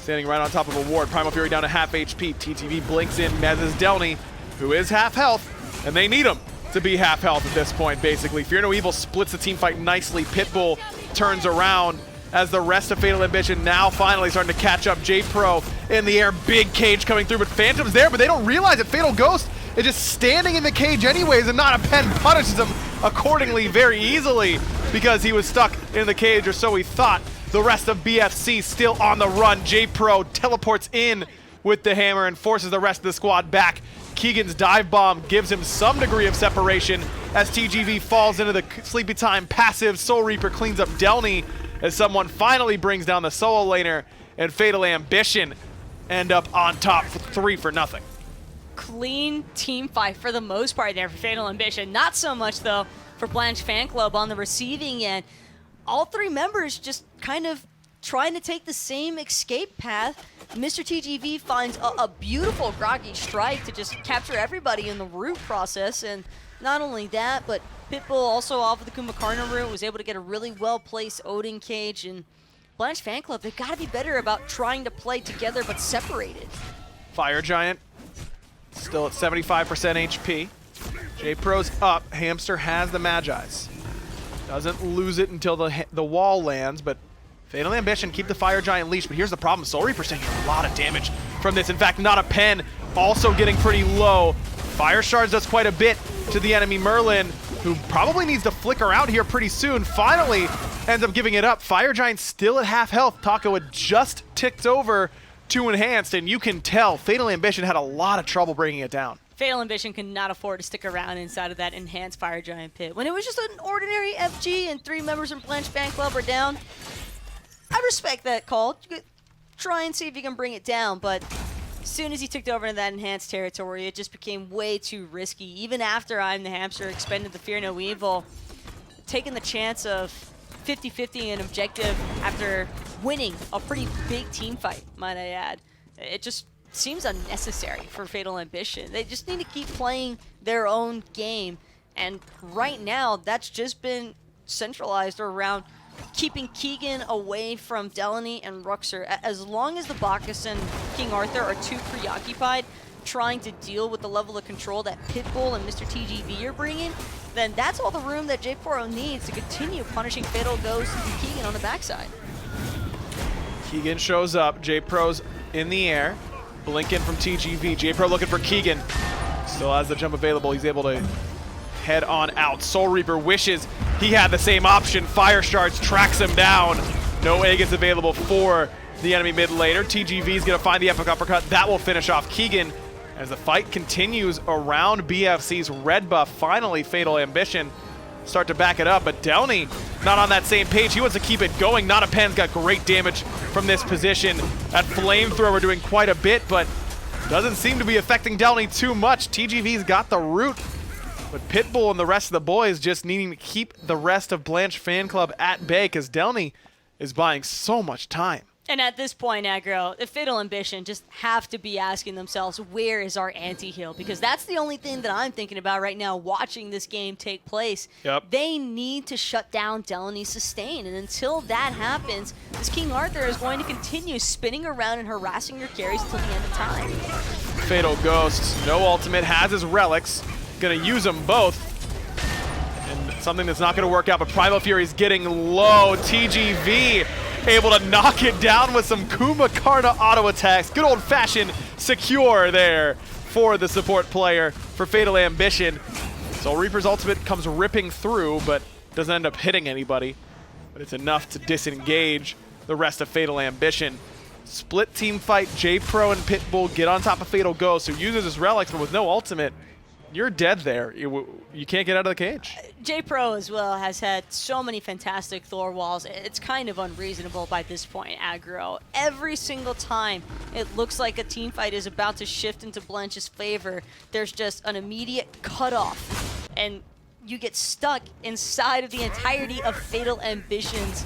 standing right on top of a ward. Primal Fury down to half HP. TTV blinks in, mezzes Delnyy, who is half health, and they need him to be half health at this point, basically. Fear No Evil splits the team fight nicely. Pitbull turns around as the rest of Fatal Ambition now finally starting to catch up. JPrro in the air, big cage coming through, but Phantom's there, but they don't realize that Fatal Ghost is just standing in the cage anyways, and Not a Pen punishes him accordingly very easily because he was stuck in the cage, or so he thought. The rest of BFC still on the run. JPrro teleports in with the hammer and forces the rest of the squad back. Keegan's dive bomb gives him some degree of separation as TGV falls into the Sleepy Time passive. Soul Reaper cleans up Delnyy as someone finally brings down the solo laner, and Fatal Ambition end up on top for 3-0. Clean team fight for the most part there for Fatal Ambition. Not so much, though, for BLNCH Fan Club on the receiving end. All 3 members just kind of trying to take the same escape path. Mr. TGV finds a beautiful groggy strike to just capture everybody in the root process, and not only that, but Pitbull also off of the Kumbhakarna route was able to get a really well-placed Odin cage, and BLNCH Fan Club, they've got to be better about trying to play together but separated. Fire Giant still at 75% HP. JPro's up. Hamster has the Magi's. Doesn't lose it until the wall lands, but Fatal Ambition keep the Fire Giant leash. But here's the problem. Soul Reaper's taking a lot of damage from this. In fact, Not a Pen also getting pretty low. Fire Shards does quite a bit to the enemy Merlin, who probably needs to flicker out here pretty soon. Finally ends up giving it up. Fire Giant still at half health. Taco had just ticked over to Enhanced, and you can tell Fatal Ambition had a lot of trouble bringing it down. Fatal Ambition could not afford to stick around inside of that Enhanced Fire Giant pit. When it was just an ordinary FG and 3 members from Blanche fan club are down, I respect that call. You could try and see if you can bring it down, but as soon as he took over into that Enhanced territory, it just became way too risky. Even after IAmTheHamster expended the Fear No Evil, taking the chance of 50-50 an objective after winning a pretty big team fight, might I add. It just seems unnecessary for Fatal Ambition. They just need to keep playing their own game, and right now that's just been centralized around keeping Keegan away from Delnyy and Rouxr. As long as the Bacchus and King Arthur are too preoccupied trying to deal with the level of control that Pitbull and Mr. TGV are bringing, then that's all the room that JPrro needs to continue punishing Fatal Ghost and Keegan on the backside. Keegan shows up. JPro's in the air. Blink in from TGV. JPrro looking for Keegan. Still has the jump available. He's able to head on out. Soul Reaper wishes he had the same option. Fire Shards tracks him down. No egg is available for the enemy mid laner. TGV is going to find the epic uppercut. That will finish off Keegan as the fight continues around BFC's red buff. Finally, Fatal Ambition start to back it up, but Delnyy not on that same page. He wants to keep it going. Not a Pen's got great damage from this position. That flamethrower doing quite a bit, but doesn't seem to be affecting Delnyy too much. TGV's got the root, but Pitbull and the rest of the boys just needing to keep the rest of Blanche fan club at bay because Delnyy is buying so much time. And at this point, Aggro, the Fatal Ambition just have to be asking themselves, where is our anti-heal? Because that's the only thing that I'm thinking about right now watching this game take place. Yep. They need to shut down Delny's sustain. And until that happens, this King Arthur is going to continue spinning around and harassing your carries until the end of time. Fatal Ghost, no ultimate, has his relics. Gonna use them both. And something that's not gonna work out, but Primal Fury's getting low. TGV able to knock it down with some Kumbhakarna auto attacks. Good old-fashioned secure there for the support player for Fatal Ambition. Soul Reaper's ultimate comes ripping through, but doesn't end up hitting anybody. But it's enough to disengage the rest of Fatal Ambition. Split team fight, JPrro and Pitbull get on top of Fatal Ghost, who uses his relics, but with no ultimate, you're dead there. You can't get out of the cage. JPrro as well has had so many fantastic Thor walls. It's kind of unreasonable by this point, Aggro. Every single time it looks like a team fight is about to shift into Blanche's favor, there's just an immediate cutoff, and you get stuck inside of the entirety of Fatal Ambition's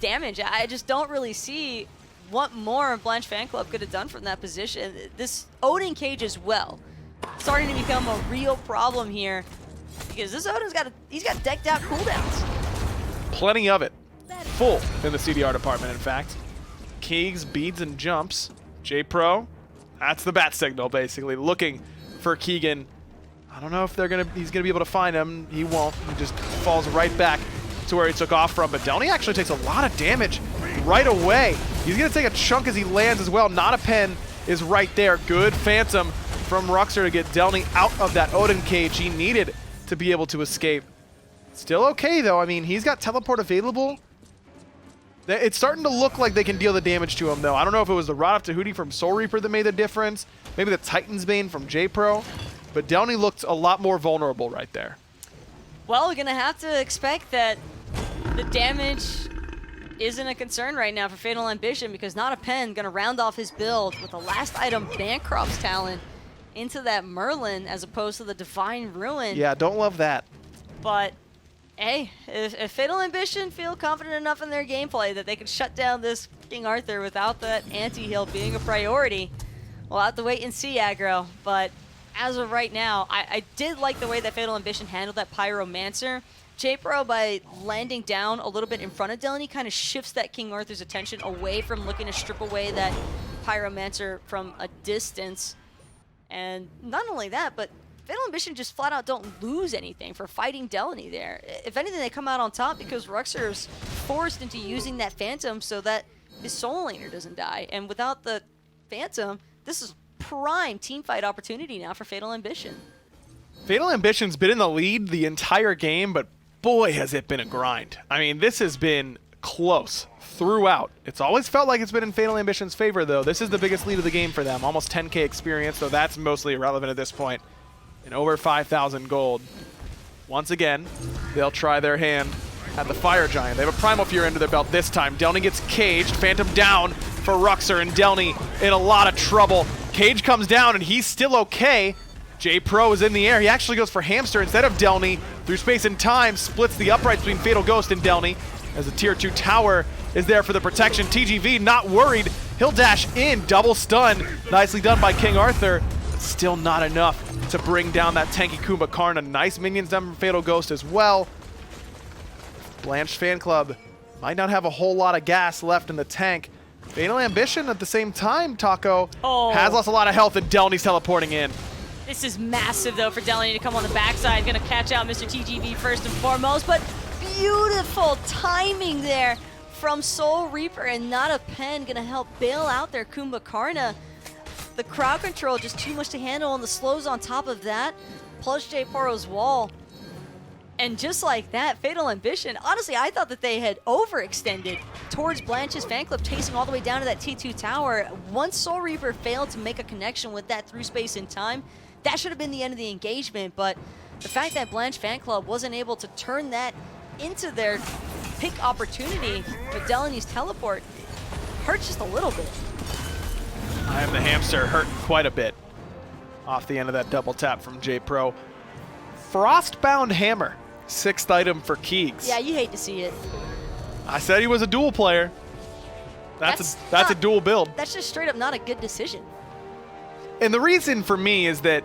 damage. I just don't really see what more Blanche fan club could have done from that position. This Odin cage as well, starting to become a real problem here, because this Odin's he's got decked out cooldowns. Plenty of it. Full in the CDR department, in fact. Keegs, beads, and jumps. JPrro, that's the bat signal, basically, looking for Keegan. I don't know if he's gonna be able to find him. He won't. He just falls right back to where he took off from. But Delnyy actually takes a lot of damage right away. He's gonna take a chunk as he lands as well. Not a Pen is right there. Good Phantom from Rouxr to get Delnyy out of that Odin cage he needed to be able to escape. Still okay, though. I mean, he's got teleport available. It's starting to look like they can deal the damage to him, though. I don't know if it was the Rod of Tahuti from Soul Reaper that made the difference. Maybe the Titan's Bane from JPrro. But Delnyy looked a lot more vulnerable right there. Well, we're going to have to expect that the damage isn't a concern right now for Fatal Ambition, because Not a Pen going to round off his build with the last item, Bancroft's Talon, into that Merlin as opposed to the Divine Ruin. Yeah, don't love that. But hey, if Fatal Ambition feel confident enough in their gameplay that they can shut down this King Arthur without that anti-heal being a priority, we'll have to wait and see, Aggro. But as of right now, I did like the way that Fatal Ambition handled that Pyromancer. JPrro, by landing down a little bit in front of Delnyy, kind of shifts that King Arthur's attention away from looking to strip away that Pyromancer from a distance. And not only that, but Fatal Ambition just flat out don't lose anything for fighting Delnyy there. If anything, they come out on top because Rouxr is forced into using that Phantom so that his Soul Laner doesn't die. And without the Phantom, this is prime teamfight opportunity now for Fatal Ambition. Fatal Ambition's been in the lead the entire game, but boy, has it been a grind. I mean, this has been close throughout. It's always felt like it's been in Fatal Ambition's favor, though. This is the biggest lead of the game for them, almost 10K experience, though that's mostly irrelevant at this point. And over 5,000 gold. Once again, they'll try their hand at the Fire Giant. They have a Primal Fury under their belt this time. Delnyy gets caged, Phantom down for Rouxr, and Delnyy in a lot of trouble. Cage comes down, and he's still okay. JPrro is in the air. He actually goes for Hamster instead of Delnyy. Through space and time, splits the uprights between Fatal Ghost and Delnyy, as the tier 2 tower is there for the protection. TGV not worried. He'll dash in, double stun. Nicely done by King Arthur, but still not enough to bring down that tanky Kumbhakarna. Nice minions done from Fatal Ghost as well. Blanche fan club might not have a whole lot of gas left in the tank. Fatal Ambition at the same time, Taco, has lost a lot of health, and Delny's teleporting in. This is massive, though, for Delnyy to come on the backside. Going to catch out Mr. TGV first and foremost, but beautiful timing there from Soul Reaper, and not a pen going to help bail out their Kumbhakarna. The crowd control just too much to handle, and the slows on top of that, plus JPro's wall. And just like that, Fatal Ambition, honestly, I thought that they had overextended towards Blanche's fan club, chasing all the way down to that T2 tower. Once Soul Reaper failed to make a connection with that through space and time, that should have been the end of the engagement. But the fact that Blanche fan club wasn't able to turn that into their pick opportunity with Delny's teleport hurts just a little bit. IAmTheHamster hurt quite a bit off the end of that double tap from JPrro. Frostbound Hammer, 6th item for Keegs. Yeah, you hate to see it. I said he was a dual player. That's a dual build. That's just straight up not a good decision. And the reason for me is that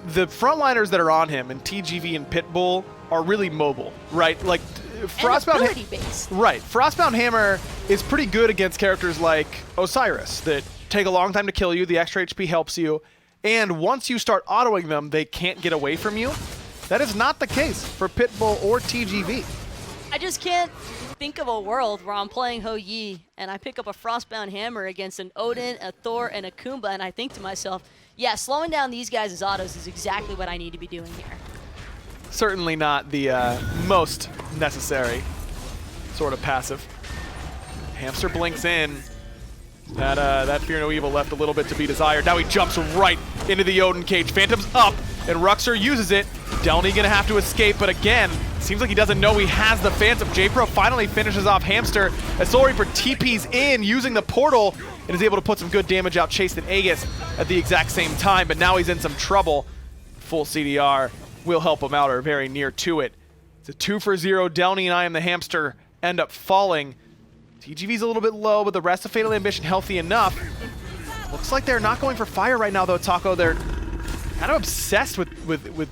the frontliners that are on him, and TGV and Pitbull, are really mobile, right? Like Frostbound, and ability-based. Right. Frostbound Hammer is pretty good against characters like Osiris that take a long time to kill you. The extra HP helps you, and once you start autoing them, they can't get away from you. That is not the case for Pitbull or TGV. I just can't think of a world where I'm playing Ho Yi and I pick up a Frostbound Hammer against an Odin, a Thor, and a Kumbha, and I think to myself, yeah, slowing down these guys' autos is exactly what I need to be doing here. Certainly not the most necessary sort of passive. Hamster blinks in. That Fear No Evil left a little bit to be desired. Now he jumps right into the Odin cage. Phantom's up, and Rouxr uses it. Delnyy gonna have to escape, but again, seems like he doesn't know he has the Phantom. JPrro finally finishes off Hamster as Soul Reaper TPs in using the portal and is able to put some good damage out Chased Aegis at the exact same time, but now he's in some trouble. Full CDR will help him out, or very near to it. It's a 2-for-0. Delnyy and IAmTheHamster end up falling. TGV's a little bit low, but the rest of Fatal Ambition healthy enough. Looks like they're not going for fire right now, though, Taco. They're kind of obsessed with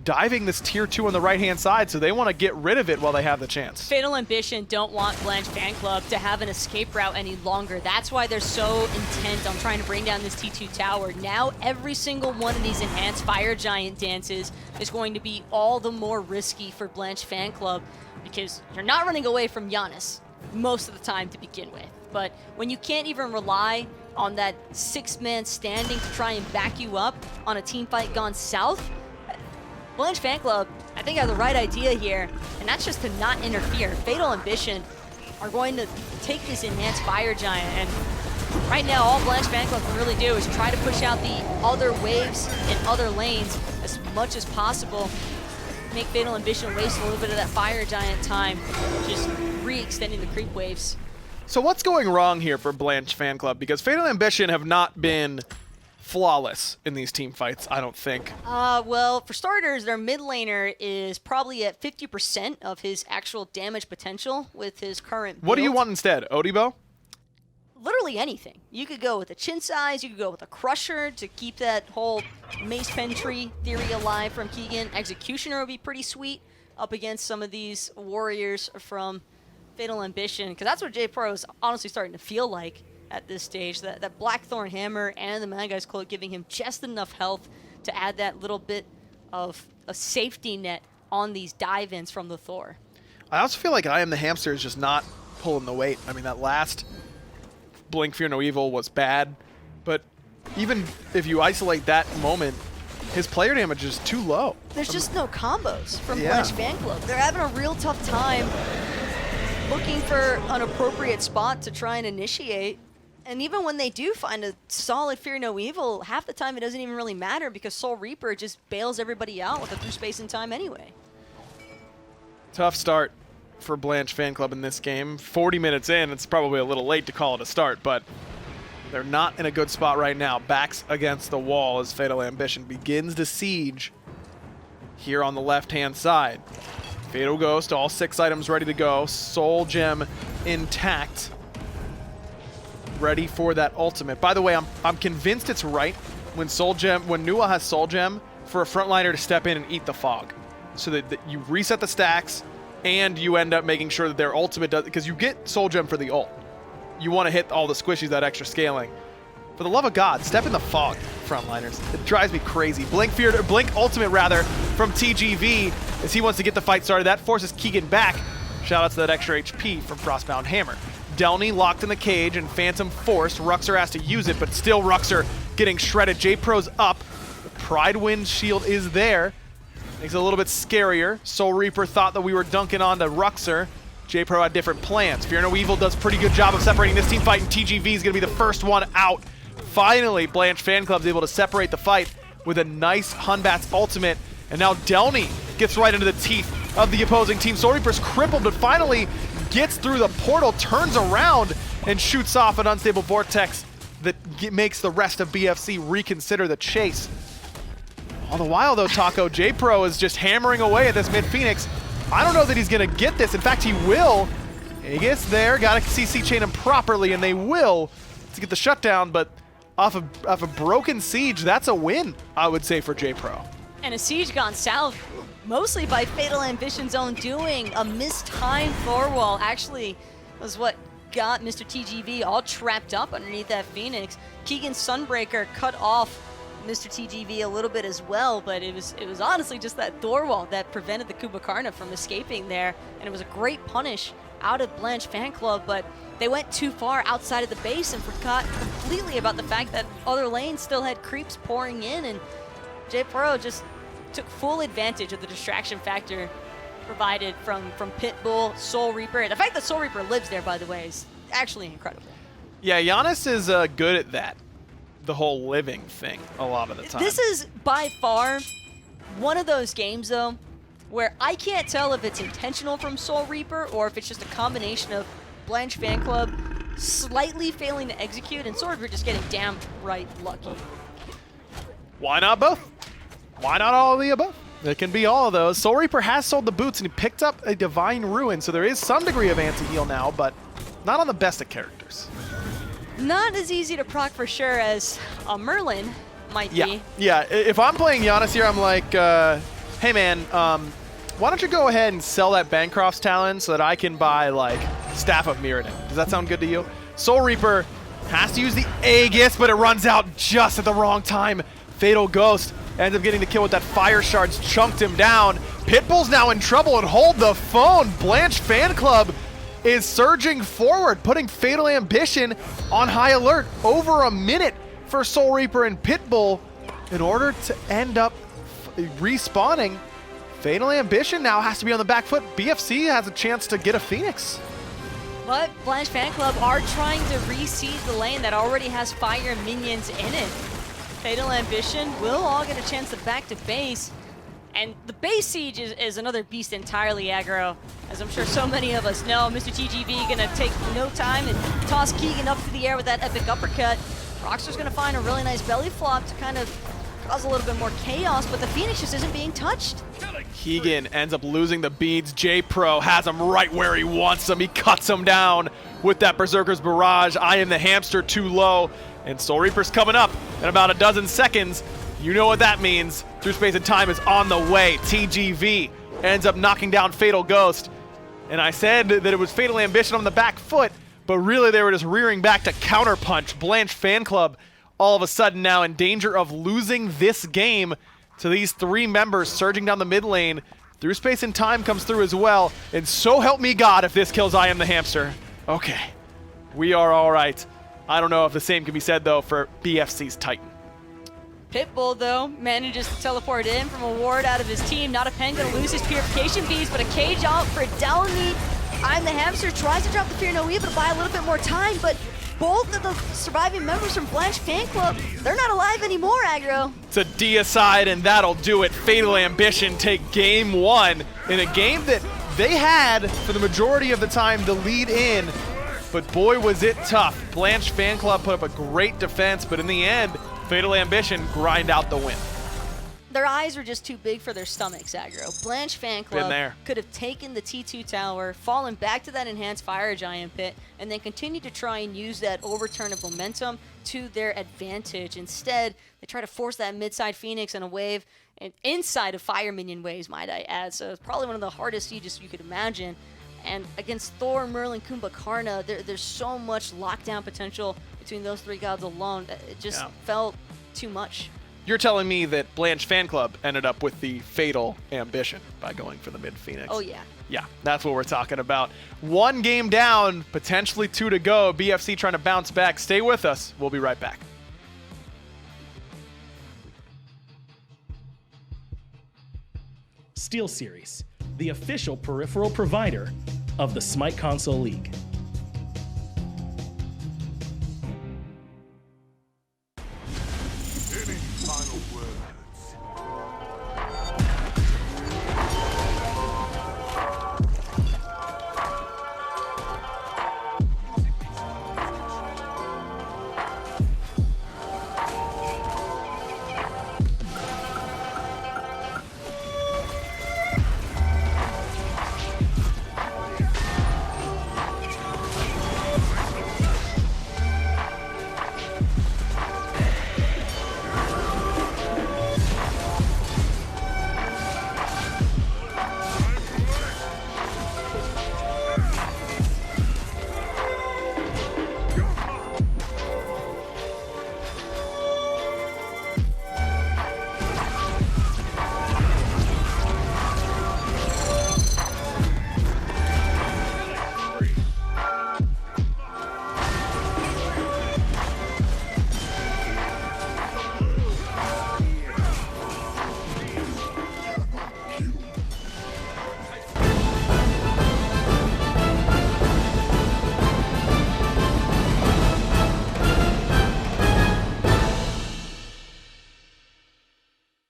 diving this tier 2 on the right-hand side, so they want to get rid of it while they have the chance. Fatal Ambition don't want Blanche fan club to have an escape route any longer. That's why they're so intent on trying to bring down this T2 tower. Now every single one of these enhanced Fire Giant dances is going to be all the more risky for Blanche fan club, because you're not running away from Janus most of the time to begin with. But when you can't even rely on that 6-man standing to try and back you up on a team fight gone south, Blanche fan club, I think, have the right idea here, and that's just to not interfere. Fatal Ambition are going to take this enhanced Fire Giant, and right now all Blanche fan club can really do is try to push out the other waves in other lanes as much as possible. Make Fatal Ambition waste a little bit of that Fire Giant time, just re-extending the creep waves. So what's going wrong here for Blanche fan club? Because Fatal Ambition have not been flawless in these team fights, I don't think. Well, for starters, their mid laner is probably at 50% of his actual damage potential with his current build. What do you want instead? Odibo? Literally anything. You could go with a chin size, you could go with a crusher to keep that whole Mace Pen tree theory alive from Keegan. Executioner would be pretty sweet up against some of these warriors from Fatal Ambition, because that's what JPrro is honestly starting to feel like. at this stage. That Blackthorn Hammer and the Mad Guy's Cloak giving him just enough health to add that little bit of a safety net on these dive-ins from the Thor. I also feel like IAmTheHamster is just not pulling the weight. I mean, that last Blink, Fear No Evil was bad, but even if you isolate that moment, his player damage is too low. There's just no combos from Blanche Fan Club. They're having a real tough time looking for an appropriate spot to try and initiate. And even when they do find a solid Fear No Evil, half the time it doesn't even really matter because Soul Reaper just bails everybody out with a through space and time anyway. Tough start for Blanche Fan Club in this game. 40 minutes in, it's probably a little late to call it a start, but they're not in a good spot right now. Backs against the wall as Fatal Ambition begins to siege here on the left-hand side. Fatal Ghost, all 6 items ready to go. Soul Gem intact. Ready for that ultimate. By the way, I'm convinced it's right when Nuwa has Soul Gem for a frontliner to step in and eat the fog. So that you reset the stacks and you end up making sure that their ultimate does, because you get Soul Gem for the ult. You want to hit all the squishies, that extra scaling. For the love of God, step in the fog, frontliners. It drives me crazy. Blink ultimate rather from TGV as he wants to get the fight started. That forces Keegan back. Shout out to that extra HP from Frostbound Hammer. Delnyy locked in the cage and Phantom forced. Rouxr has to use it, but still Rouxr getting shredded. JPro's up. The Pride Wind shield is there. Makes it a little bit scarier. Soul Reaper thought that we were dunking on the Rouxr. JPrro had different plans. Fear No Evil does a pretty good job of separating this team fight, and TGV is going to be the first one out. Finally, Blanche Fan Club is able to separate the fight with a nice Hunbat's ultimate, and now Delnyy gets right into the teeth of the opposing team. Soul Reaper's crippled, but finally gets through the portal, turns around, and shoots off an unstable vortex that makes the rest of BFC reconsider the chase. All the while, though, Taco, JPrro is just hammering away at this mid-Phoenix. I don't know that he's going to get this. In fact, he will. He gets there, got to CC chain him properly, and they will to get the shutdown, but off a broken siege, that's a win, I would say, for JPrro. And a siege gone south, mostly by Fatal Ambition's own doing. A mistimed Thor wall actually was what got Mr. TGV all trapped up underneath that Phoenix. Keegan's Sunbreaker cut off Mr. TGV a little bit as well, but it was honestly just that Thor wall that prevented the Kumbhakarna from escaping there, and it was a great punish out of Blanche Fan Club, but they went too far outside of the base and forgot completely about the fact that other lanes still had creeps pouring in, and JPrro just took full advantage of the distraction factor provided from Pitbull, Soul Reaper. The fact that Soul Reaper lives there, by the way, is actually incredible. Yeah, Janus is good at that. The whole living thing a lot of the time. This is by far one of those games, though, where I can't tell if it's intentional from Soul Reaper or if it's just a combination of Blanche Fan Club slightly failing to execute and Soul Reaper just getting damn right lucky. Why not both? Why not all of the above? It can be all of those. Soul Reaper has sold the boots and he picked up a Divine Ruin, so there is some degree of anti-heal now, but not on the best of characters. Not as easy to proc for sure as a Merlin might be. Yeah, if I'm playing Janus here, I'm like, hey man, why don't you go ahead and sell that Bancroft's Talon so that I can buy, like, Staff of Mirrodin. Does that sound good to you? Soul Reaper has to use the Aegis, but it runs out just at the wrong time. Fatal Ghost ends up getting the kill with that Fire Shards, chunked him down. Pitbull's now in trouble, and hold the phone. Blanche Fan Club is surging forward, putting Fatal Ambition on high alert. Over a minute for Soul Reaper and Pitbull in order to end up respawning. Fatal Ambition now has to be on the back foot. BFC has a chance to get a Phoenix. But Blanche Fan Club are trying to reseed the lane that already has fire minions in it. Fatal Ambition will all get a chance to back to base. And the base siege is another beast entirely, aggro. As I'm sure so many of us know, Mr. TGV gonna take no time and toss Keegan up through the air with that epic uppercut. Rouxr's gonna find a really nice belly flop to kind of cause a little bit more chaos, but the Phoenix just isn't being touched. Keegan ends up losing the beads. JPrro has him right where he wants him. He cuts him down with that Berserker's Barrage. IAmTheHamster too low, and Soul Reaper's coming up in about a dozen seconds. You know what that means. Through Space and Time is on the way. TGV ends up knocking down Fatal Ghost. And I said that it was Fatal Ambition on the back foot, but really they were just rearing back to counterpunch. Blanche fan club all of a sudden now in danger of losing this game to these 3 members surging down the mid lane. Through space and time comes through as well, and so help me God if this kills IAmTheHamster. Okay, we are all right. I don't know if the same can be said though for BFC's Titan. Pitbull, though, manages to teleport in from a ward out of his team. Not a pen, gonna lose his purification beast, but a cage out for Delnyy. IAmTheHamster tries to drop the Fear No Evil to buy a little bit more time, but both of the surviving members from Blanche fan club, they're not alive anymore, aggro. It's a deicide, and that'll do it. Fatal Ambition take game 1 in a game that they had, for the majority of the time, the lead in. But boy, was it tough. Blanche fan club put up a great defense, but in the end, Fatal Ambition grind out the win. Their eyes were just too big for their stomachs, aggro. Blanche fan club could have taken the T2 tower, fallen back to that enhanced fire giant pit, and then continued to try and use that overturn of momentum to their advantage. Instead, they try to force that mid-side Phoenix in a wave, and inside of fire minion waves, might I add. So it's probably one of the hardest sieges you could imagine. And against Thor, Merlin, Kumbhakarna, there's so much lockdown potential between those 3 gods alone. It just felt too much. You're telling me that Blanche fan club ended up with the Fatal Ambition by going for the mid Phoenix? Oh, yeah. Yeah, that's what we're talking about. 1 game down, potentially 2 to go. BFC trying to bounce back. Stay with us. We'll be right back. SteelSeries, the official peripheral provider of the SMITE Console League. Any final words?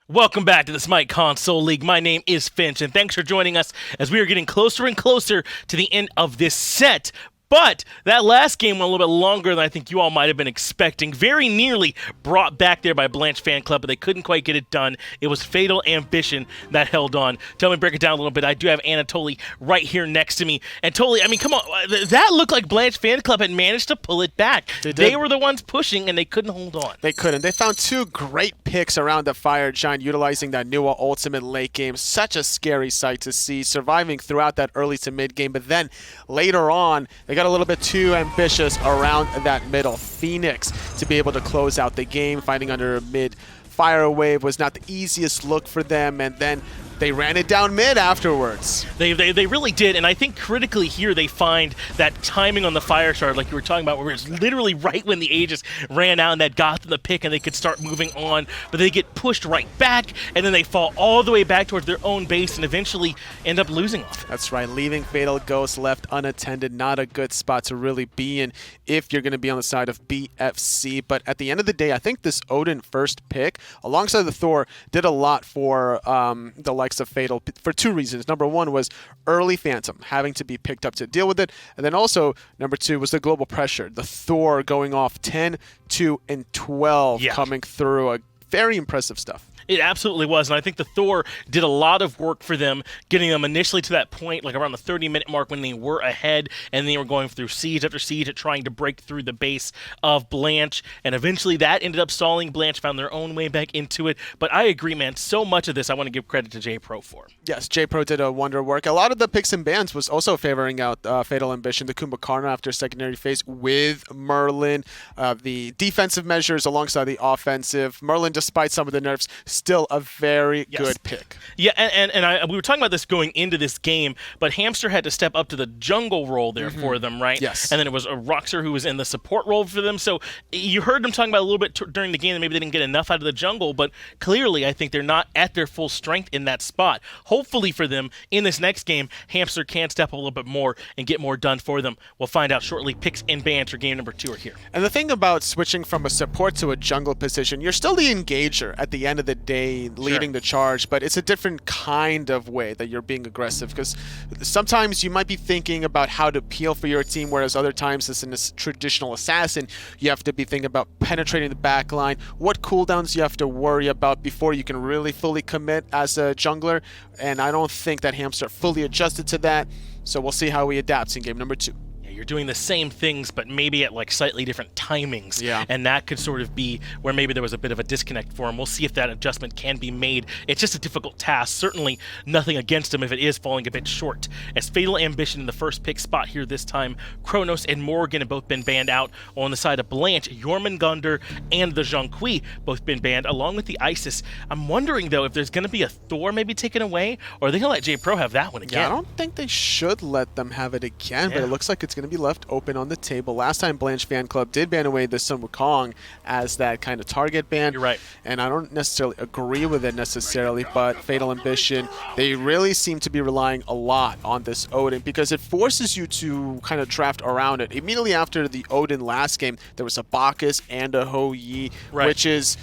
Welcome back to the SMITE Console League. My name is Finch, and thanks for joining us as we are getting closer and closer to the end of this set. But that last game went a little bit longer than I think you all might have been expecting. Very nearly brought back there by Blanche fan club, but they couldn't quite get it done. It was Fatal Ambition that held on. Tell me, break it down a little bit. I do have Anatoly right here next to me. And Toly, I mean, come on. That looked like Blanche fan club had managed to pull it back. They were the ones pushing, and they couldn't hold on. They couldn't. They found 2 great picks around the Fire Giant, utilizing that Nuwa ultimate late game. Such a scary sight to see, surviving throughout that early to mid game. But then later on, they got a little bit too ambitious around that middle. Phoenix to be able to close out the game, fighting under a mid fire wave was not the easiest look for them, and then they ran it down mid afterwards. They really did, and I think critically here they find that timing on the fire shard, like you were talking about, where it's literally right when the Aegis ran out and that got them the pick and they could start moving on, but they get pushed right back, and then they fall all the way back towards their own base and eventually end up losing off it. That's right, leaving Fatal Ghost left unattended, not a good spot to really be in if you're going to be on the side of BFC, but at the end of the day, I think this Odin first pick, alongside the Thor, did a lot for the likes of Fatal for 2 reasons. Number 1 was early Phantom having to be picked up to deal with it, and then also number 2 was the global pressure. The Thor going off 10, 2, and 12 coming through. Very impressive stuff. It absolutely was, and I think the Thor did a lot of work for them, getting them initially to that point, like around the 30-minute mark when they were ahead, and they were going through siege after siege at trying to break through the base of Blanche, and eventually that ended up stalling. Blanche found their own way back into it, but I agree, man, so much of this I want to give credit to JPrro for. Yes, JPrro did a wonder work. A lot of the picks and bans was also favoring out Fatal Ambition, the Kumbhakarna after secondary phase with Merlin, the defensive measures alongside the offensive. Merlin, despite some of the nerfs, still a very good pick. Yeah, and we were talking about this going into this game, but Hamster had to step up to the jungle role there for them, right? Yes. And then it was a Rouxr who was in the support role for them. So you heard them talking about a little bit during the game that maybe they didn't get enough out of the jungle, but clearly I think they're not at their full strength in that spot. Hopefully for them, in this next game, Hamster can step up a little bit more and get more done for them. We'll find out shortly. Picks and bans for game number 2 are here. And the thing about switching from a support to a jungle position, you're still the engager at the end of the day, leading the charge, but it's a different kind of way that you're being aggressive, because sometimes you might be thinking about how to peel for your team, whereas other times as a traditional assassin, you have to be thinking about penetrating the back line, what cooldowns you have to worry about before you can really fully commit as a jungler, and I don't think that Hamster fully adjusted to that, so we'll see how he adapts in game number 2. You're doing the same things, but maybe at like slightly different timings. Yeah. And that could sort of be where maybe there was a bit of a disconnect for him. We'll see if that adjustment can be made. It's just a difficult task. Certainly nothing against him if it is falling a bit short. As Fatal Ambition in the first pick spot here this time, Kronos and Morgan have both been banned out. On the side of Blanche, Jormungandr and the Zhonghui both been banned, along with the Isis. I'm wondering, though, if there's going to be a Thor maybe taken away, or are they going to let JPrro have that one again? Yeah, I don't think they should let them have it again, but it looks like it's going to be left open on the table. Last time Blanche Fan Club did ban away the Sun Wukong as that kind of target ban. You're right. And I don't necessarily agree with it necessarily, but Fatal Ambition, they really seem to be relying a lot on this Odin because it forces you to kind of draft around it. Immediately after the Odin last game, there was a Bacchus and a Ho Yi, which is,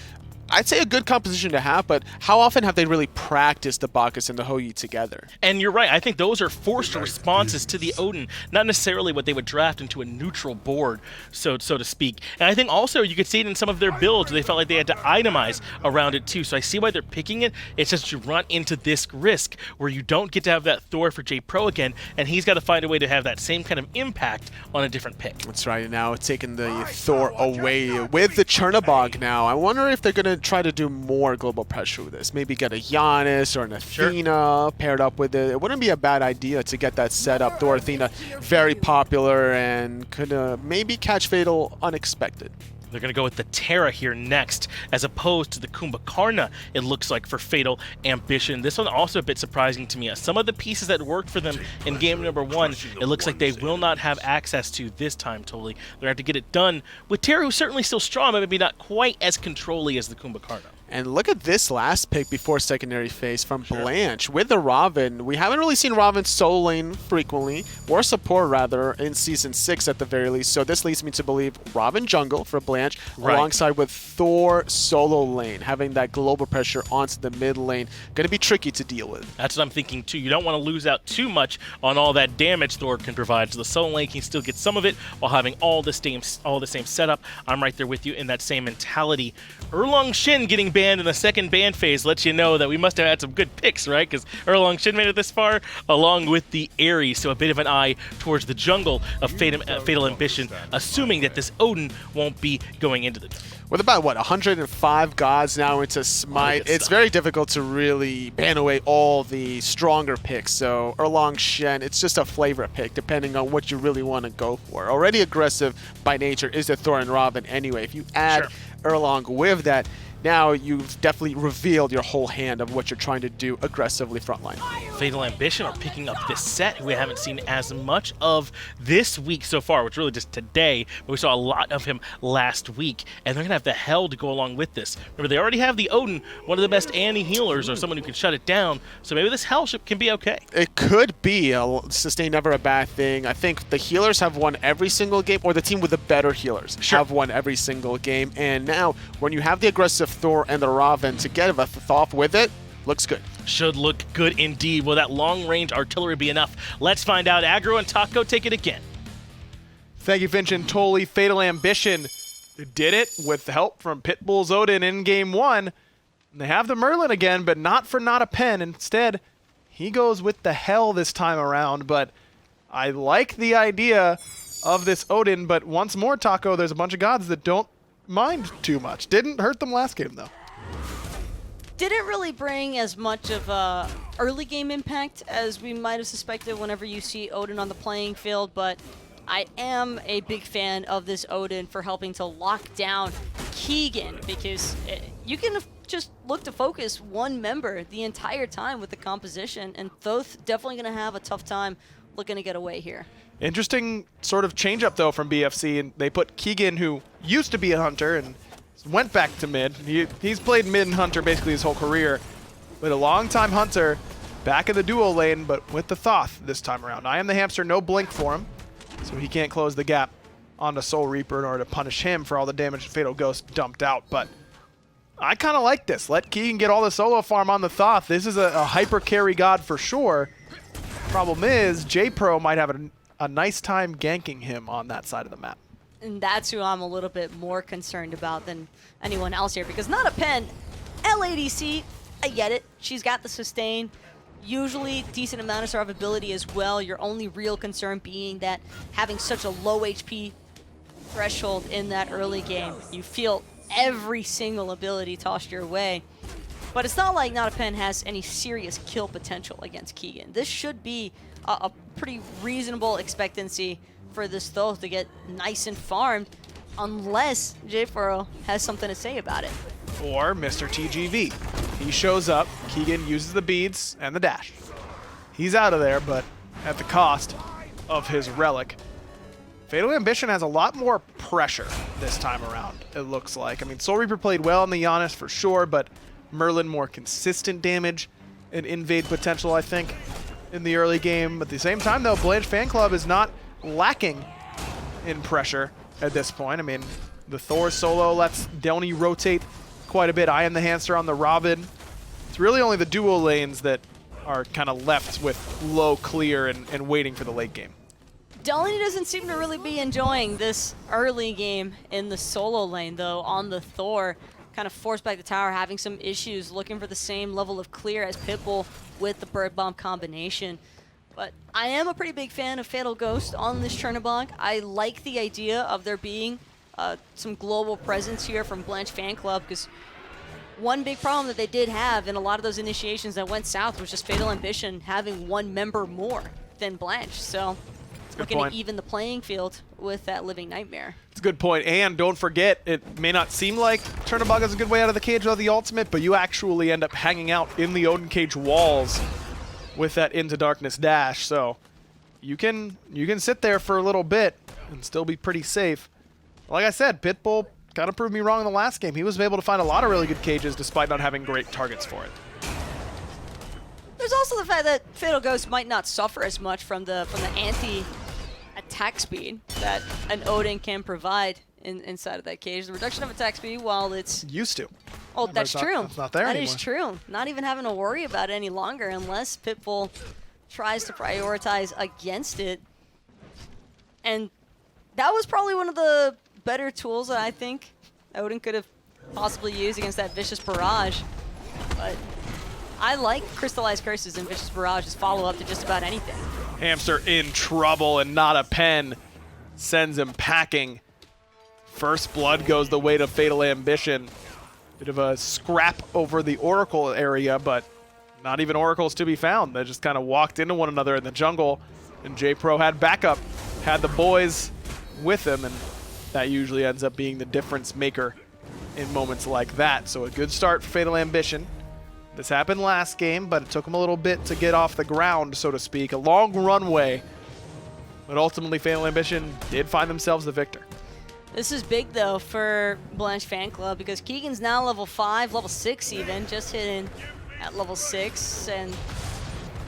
I'd say, a good composition to have, but how often have they really practiced the Bacchus and the Ho Yi together? And you're right. I think those are forced responses to the Odin, not necessarily what they would draft into a neutral board, so to speak. And I think also you could see it in some of their builds. They felt like they had to itemize around it too. So I see why they're picking it. It's just you run into this risk where you don't get to have that Thor for JPrro again, and he's got to find a way to have that same kind of impact on a different pick. That's right. Now taking the Thor away with the Chernobog now. I wonder if they're going to try to do more global pressure with this. Maybe get a Janus or an Athena paired up with it. It wouldn't be a bad idea to get that set up. Thor Athena, very popular and could maybe catch Fatal unexpected. They're going to go with the Terra here next, as opposed to the Kumbhakarna, it looks like, for Fatal Ambition. This one also a bit surprising to me. Some of the pieces that worked for them in game number 1, it looks like they will not have access to this time totally. They're going to have to get it done with Terra, who's certainly still strong, but maybe not quite as controlly as the Kumbhakarna. And look at this last pick before secondary phase from Blanche with the Raven. We haven't really seen Raven solo lane frequently, or support rather, in Season 6 at the very least. So this leads me to believe Raven jungle for Blanche, alongside with Thor solo lane, having that global pressure onto the mid lane. Going to be tricky to deal with. That's what I'm thinking too. You don't want to lose out too much on all that damage Thor can provide. So the solo lane can still get some of it while having all the same setup. I'm right there with you in that same mentality. Erlong Shin getting banned in the second ban phase lets you know that we must have had some good picks, right? Because Erlong Shin made it this far, along with the Ares, so a bit of an eye towards the jungle of Fatal Ambition, assuming that this Odin won't be going into the jungle. With about, 105 gods now into SMITE, it's very difficult to really ban away all the stronger picks. So Erlong Shen, it's just a flavor pick, depending on what you really want to go for. Already aggressive by nature is the Thor and Raven anyway. If you add Erlong with that, now you've definitely revealed your whole hand of what you're trying to do aggressively frontline. Fatal Ambition are picking up this set we haven't seen as much of this week so far, which really just today, but we saw a lot of him last week, and they're going to have the Hell to go along with this. Remember, they already have the Odin, one of the best anti-healers, or someone who can shut it down, so maybe this Hell ship can be okay. It could be. Sustain never a bad thing. I think the healers have won every single game, or the team with the better healers have won every single game, and now when you have the aggressive Thor and the Raven together with Thoth with it, looks good. Should look good indeed. Will that long-range artillery be enough? Let's find out. Aggro and Taco take it again. Thank you, Finch and Tolly. Fatal Ambition did it with help from Pitbull's Odin in game 1. And they have the Merlin again, but not for Not a Pen. Instead, he goes with the Hell this time around, but I like the idea of this Odin, but once more, Taco, there's a bunch of gods that don't mind too much. Didn't hurt them last game, though. Didn't really bring as much of a early game impact as we might have suspected whenever you see Odin on the playing field, but I am a big fan of this Odin for helping to lock down Keegan, because you can just look to focus one member the entire time with the composition, and Thoth definitely going to have a tough time looking to get away here. Interesting sort of change-up, though, from BFC, and they put Keegan, who used to be a Hunter, and went back to mid. He's played mid and Hunter basically his whole career, but a long-time Hunter back in the duo lane, but with the Thoth this time around. IAmTheHamster, no blink for him, so he can't close the gap onto Soul Reaper in order to punish him for all the damage Fatal Ghost dumped out, but I kind of like this. Let Keegan get all the solo farm on the Thoth. This is a hyper carry god for sure. Problem is, JPrro might have a nice time ganking him on that side of the map. And that's who I'm a little bit more concerned about than anyone else here, because Not a Pen, LADC, I get it. She's got the sustain. Usually decent amount of survivability as well. Your only real concern being that having such a low HP threshold in that early game, you feel every single ability tossed your way. But it's not like Not a Pen has any serious kill potential against Keegan. This should be a pretty reasonable expectancy for this Thoth to get nice and farmed, unless JPrro has something to say about it. Or Mr. TGV. He shows up, Keegan uses the beads and the dash. He's out of there, but at the cost of his relic. Fatal Ambition has a lot more pressure this time around, it looks like. I mean, Soul Reaper played well in the Janus for sure, but Merlin more consistent damage and invade potential, I think, in the early game. At the same time, though, BLNCH Fan Club is not lacking in pressure at this point. I mean, the Thor solo lets Delnyy rotate quite a bit. IAmTheHamster on the Robin. It's really only the duo lanes that are kind of left with low clear and waiting for the late game. Delnyy doesn't seem to really be enjoying this early game in the solo lane, though, on the Thor. Kind of forced back the tower, having some issues, looking for the same level of clear as Pitbull with the Bird Bomb combination. But I am a pretty big fan of Fatal Ghost on this Chernobog. I like the idea of there being some global presence here from BLNCH Fan Club, because one big problem that they did have in a lot of those initiations that went south was just Fatal Ambition having one member more than BLNCH. So looking to even the playing field with that Living Nightmare. It's a good point, and don't forget, it may not seem like Chernobog is a good way out of the cage without the ultimate, but you actually end up hanging out in the Odin cage walls with that Into Darkness dash, so you can sit there for a little bit and still be pretty safe. Like I said, Pitbull kind of proved me wrong in the last game. He was able to find a lot of really good cages despite not having great targets for it. There's also the fact that Fatal Ghost might not suffer as much from the anti-attack speed that an Odin can provide inside of that cage. The reduction of attack speed, while it's used to. Oh, that's true. It's not there anymore. That is true. Not even having to worry about it any longer unless Pitbull tries to prioritize against it. And that was probably one of the better tools that I think Odin could have possibly used against that Vicious Barrage. But I like Crystallized Curses and Vicious Barrage as follow-up to just about anything. Hamster in trouble, and Not a Pen sends him packing. First blood goes the way to Fatal Ambition. Bit of a scrap over the Oracle area, but not even Oracles to be found. They just kind of walked into one another in the jungle, and JPrro had backup, had the boys with him, and that usually ends up being the difference maker in moments like that. So a good start for Fatal Ambition. This happened last game, but it took them a little bit to get off the ground, so to speak. A long runway, but ultimately Fatal Ambition did find themselves the victor. This is big, though, for BLNCH Fan Club, because Keegan's now level 5, level 6 even, just hitting at level 6, and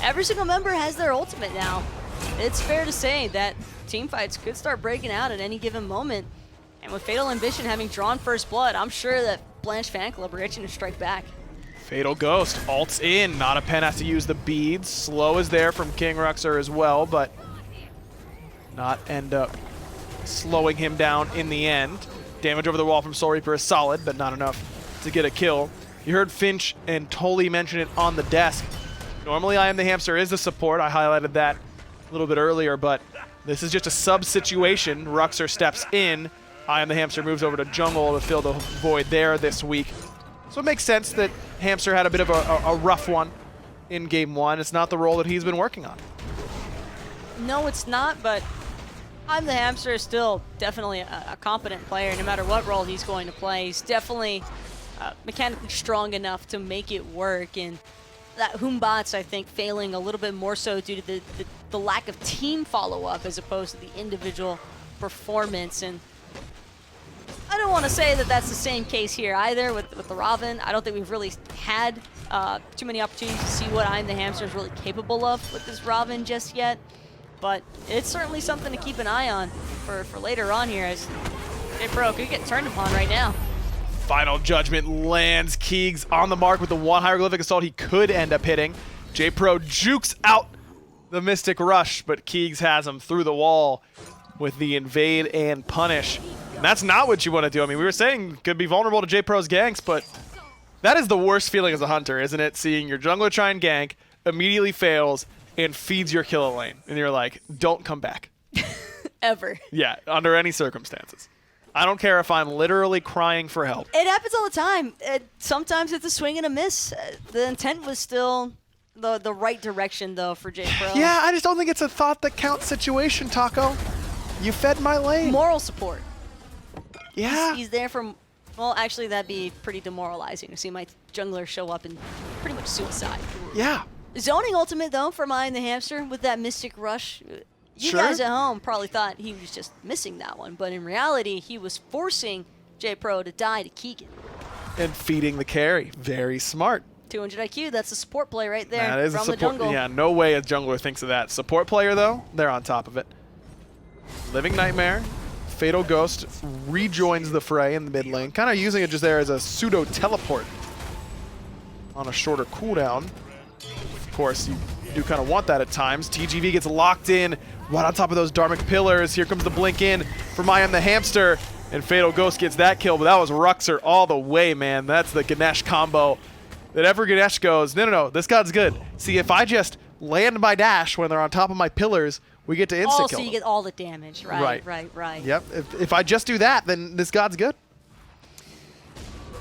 every single member has their ultimate now. It's fair to say that teamfights could start breaking out at any given moment, and with Fatal Ambition having drawn first blood, I'm sure that BLNCH Fan Club are itching to strike back. Fatal Ghost ults in. Not a Pen has to use the beads. Slow is there from King Rouxr as well, but not end up slowing him down in the end. Damage over the wall from Soul Reaper is solid, but not enough to get a kill. You heard Finch and Tully mention it on the desk. Normally, IAmTheHamster is the support. I highlighted that a little bit earlier, but this is just a sub situation. Rouxr steps in. IAmTheHamster moves over to jungle to fill the void there this week. So it makes sense that Hamster had a bit of a rough one in game 1. It's not the role that he's been working on. No, it's not, but IAmTheHamster is still definitely a competent player no matter what role he's going to play. He's definitely mechanically strong enough to make it work, and that Batz, I think, failing a little bit more so due to the lack of team follow-up as opposed to the individual performance. And I don't want to say that that's the same case here either with the Ravana. I don't think we've really had too many opportunities to see what IAmTheHamster is really capable of with this Ravana just yet. But it's certainly something to keep an eye on for later on here, as JPrro could get turned upon right now. Final judgment lands. Keegs on the mark with the one hieroglyphic assault he could end up hitting. JPrro jukes out the Mystic Rush, but Keegs has him through the wall with the invade and punish. And that's not what you want to do. I mean, we were saying could be vulnerable to JPro's ganks, but that is the worst feeling as a hunter, isn't it? Seeing your jungler try and gank, immediately fails, and feeds your killer lane. And you're like, don't come back. Ever. Yeah, under any circumstances. I don't care if I'm literally crying for help. It happens all the time. Sometimes it's a swing and a miss. The intent was still the right direction, though, for JPrro. Yeah, I just don't think it's a thought that counts situation, Taco. You fed my lane. Moral support. Yeah. He's there for... Well, actually, that'd be pretty demoralizing to see my jungler show up and pretty much suicide. Yeah. Zoning ultimate, though, from IAmTheHamster with that Mystic Rush. You Sure. guys at home probably thought he was just missing that one, but in reality, he was forcing JPrro to die to Keegan. And feeding the carry. Very smart. 200 IQ, that's a support play right there That is from a the support. jungle. Yeah, no way a jungler thinks of that. Support player, though, they're on top of it. Living Nightmare. Fatal Ghost rejoins the fray in the mid lane. Kind of using it just there as a pseudo teleport on a shorter cooldown. Of course, you do kind of want that at times. TGV gets locked in right on top of those Dharmic pillars. Here comes the blink in from IAmTheHamster, and Fatal Ghost gets that kill, but that was Rouxr all the way, man. That's the Ganesh combo. That ever Ganesh goes, no, this god's good. See, if I just land my dash when they're on top of my pillars, we get to insta-kill Also, you them. get all the damage, right? Right. Yep, if I just do that, then this god's good.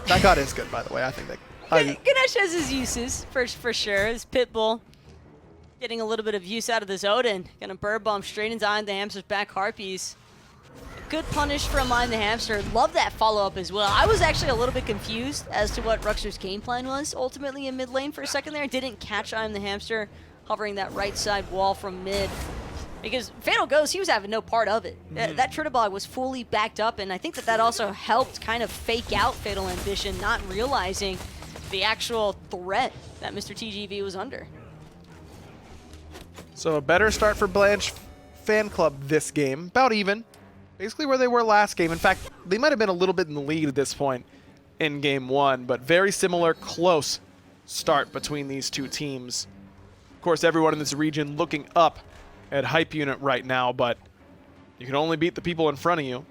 That god is good, by the way. I think that... Ganesh has his uses, for sure. His Pitbull getting a little bit of use out of this Odin. Gonna bird bomb straight into IAmTheHamster's back Harpies. Good punish from IAmTheHamster. Love that follow-up as well. I was actually a little bit confused as to what Rouxr's game plan was ultimately in mid lane for a second there. Didn't catch IAmTheHamster hovering that right side wall from mid. Because Fatal Ghost, he was having no part of it. That Chernobog was fully backed up, and I think that also helped kind of fake out Fatal Ambition, not realizing the actual threat that Mr. TGV was under. So a better start for Blanche fan club this game. About even. Basically where they were last game. In fact, they might have been a little bit in the lead at this point in game 1, but very similar, close start between these two teams. Of course, everyone in this region looking up at Hype Unit right now, but you can only beat the people in front of you.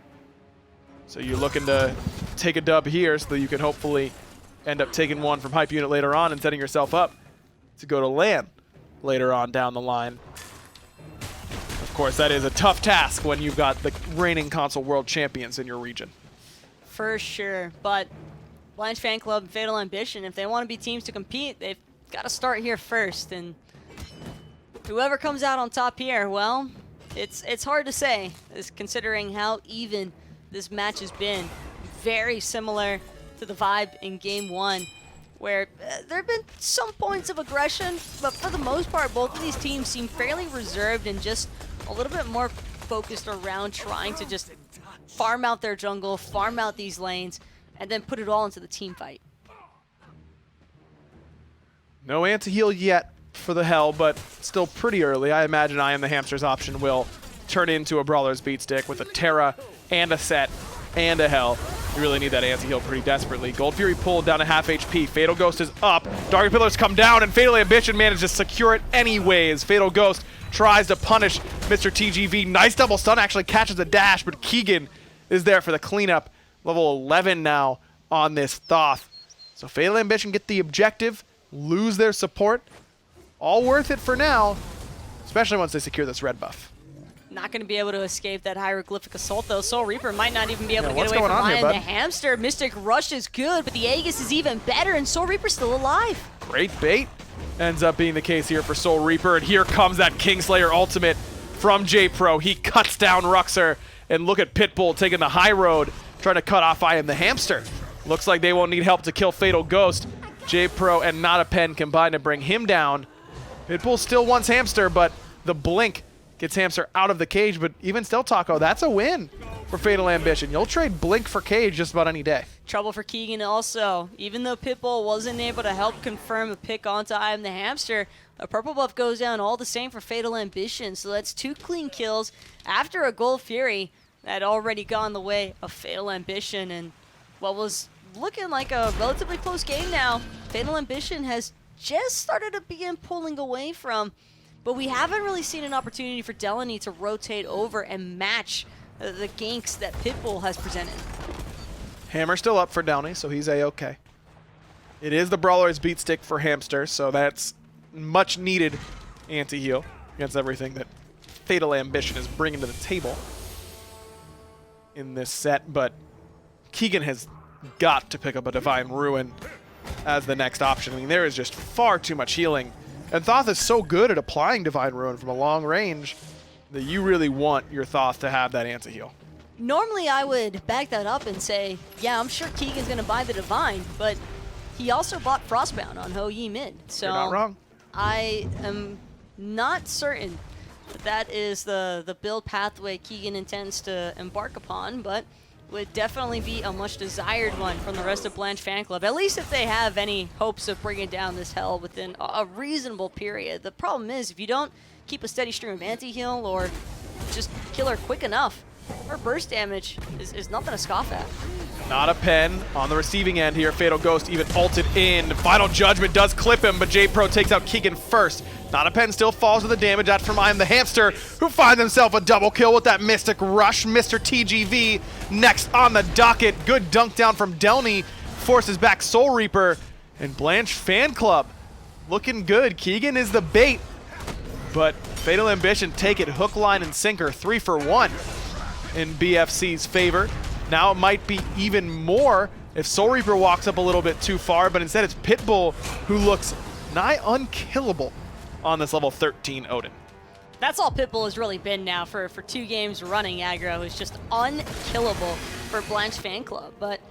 So you're looking to take a dub here so that you can hopefully end up taking one from Hype Unit later on and setting yourself up to go to LAN later on down the line. Of course, that is a tough task when you've got the reigning console world champions in your region. For sure, but Blanche Fan Club and Fatal Ambition, if they want to be teams to compete, they've got to start here first, and whoever comes out on top here, well, it's hard to say, considering how even this match has been. Very similar to the vibe in game 1, where there have been some points of aggression, but for the most part, both of these teams seem fairly reserved and just a little bit more focused around trying to just farm out their jungle, farm out these lanes, and then put it all into the team fight. No anti-heal yet for the Hell, but still pretty early. I imagine IAmTheHamster's option will turn into a Brawler's Beat Stick with a Terra and a Set and a Hell. You really need that anti-heal pretty desperately. Gold Fury pulled down to half HP. Fatal Ghost is up. Dark Pillars come down, and Fatal Ambition manages to secure it anyways. Fatal Ghost tries to punish Mr. TGV. Nice double stun, actually catches a dash, but Keegan is there for the cleanup. Level 11 now on this Thoth. So Fatal Ambition get the objective, lose their support. All worth it for now, especially once they secure this red buff. Not going to be able to escape that hieroglyphic assault, though. Soul Reaper might not even be able to get what's away from going on here, IAmTheHamster. Mystic Rush is good, but the Aegis is even better, and Soul Reaper's still alive. Great bait. Ends up being the case here for Soul Reaper, and here comes that Kingslayer ultimate from JPrro. He cuts down Rouxr, and look at Pitbull taking the high road, trying to cut off IAmTheHamster. Looks like they won't need help to kill Fatal Ghost. JPrro and Not a Pen combine to bring him down. Pitbull still wants Hamster, but the blink gets Hamster out of the cage. But even still, Taco, that's a win for Fatal Ambition. You'll trade blink for cage just about any day. Trouble for Keegan also. Even though Pitbull wasn't able to help confirm a pick onto IAmTheHamster, a purple buff goes down all the same for Fatal Ambition. So that's 2 clean kills after a Gold Fury that had already gone the way of Fatal Ambition. And what was looking like a relatively close game now, Fatal Ambition has just started to begin pulling away from, but we haven't really seen an opportunity for Delnyy to rotate over and match the ganks that Pitbull has presented. Hammer still up for Delnyy, so he's A-okay. It is the Brawler's beat stick for Hamster, so that's much needed anti-heal against everything that Fatal Ambition is bringing to the table in this set, but Keegan has got to pick up a Divine Ruin as the next option. I mean, there is just far too much healing. And Thoth is so good at applying Divine Ruin from a long range that you really want your Thoth to have that anti-heal. Normally I would back that up and say, yeah, I'm sure Keegan's going to buy the Divine, but he also bought Frostbound on Ho Yi mid. So You're not wrong. I am not certain that is the build pathway Keegan intends to embark upon, but would definitely be a much desired one from the rest of Blanche fan club, at least if they have any hopes of bringing down this hell within a reasonable period. The problem is, if you don't keep a steady stream of anti-heal or just kill her quick enough, her burst damage is nothing to scoff at. Not a Pen on the receiving end here. Fatal Ghost even ulted in. Final Judgment does clip him, but JPrro takes out Keegan first. Not a Pen still falls to the damage. That's from IAmTheHamster, who finds himself a double kill with that Mystic Rush. Mr. TGV next on the docket. Good dunk down from Delnyy. Forces back Soul Reaper. And Blanche fan club looking good. Keegan is the bait, but Fatal Ambition take it hook, line, and sinker. 3 for 1 in BFC's favor. Now it might be even more if Soul Reaper walks up a little bit too far, but instead it's Pitbull who looks nigh unkillable on this level 13 Odin. That's all Pitbull has really been now for 2 games running. Aggro is just unkillable for Blanche fan club, but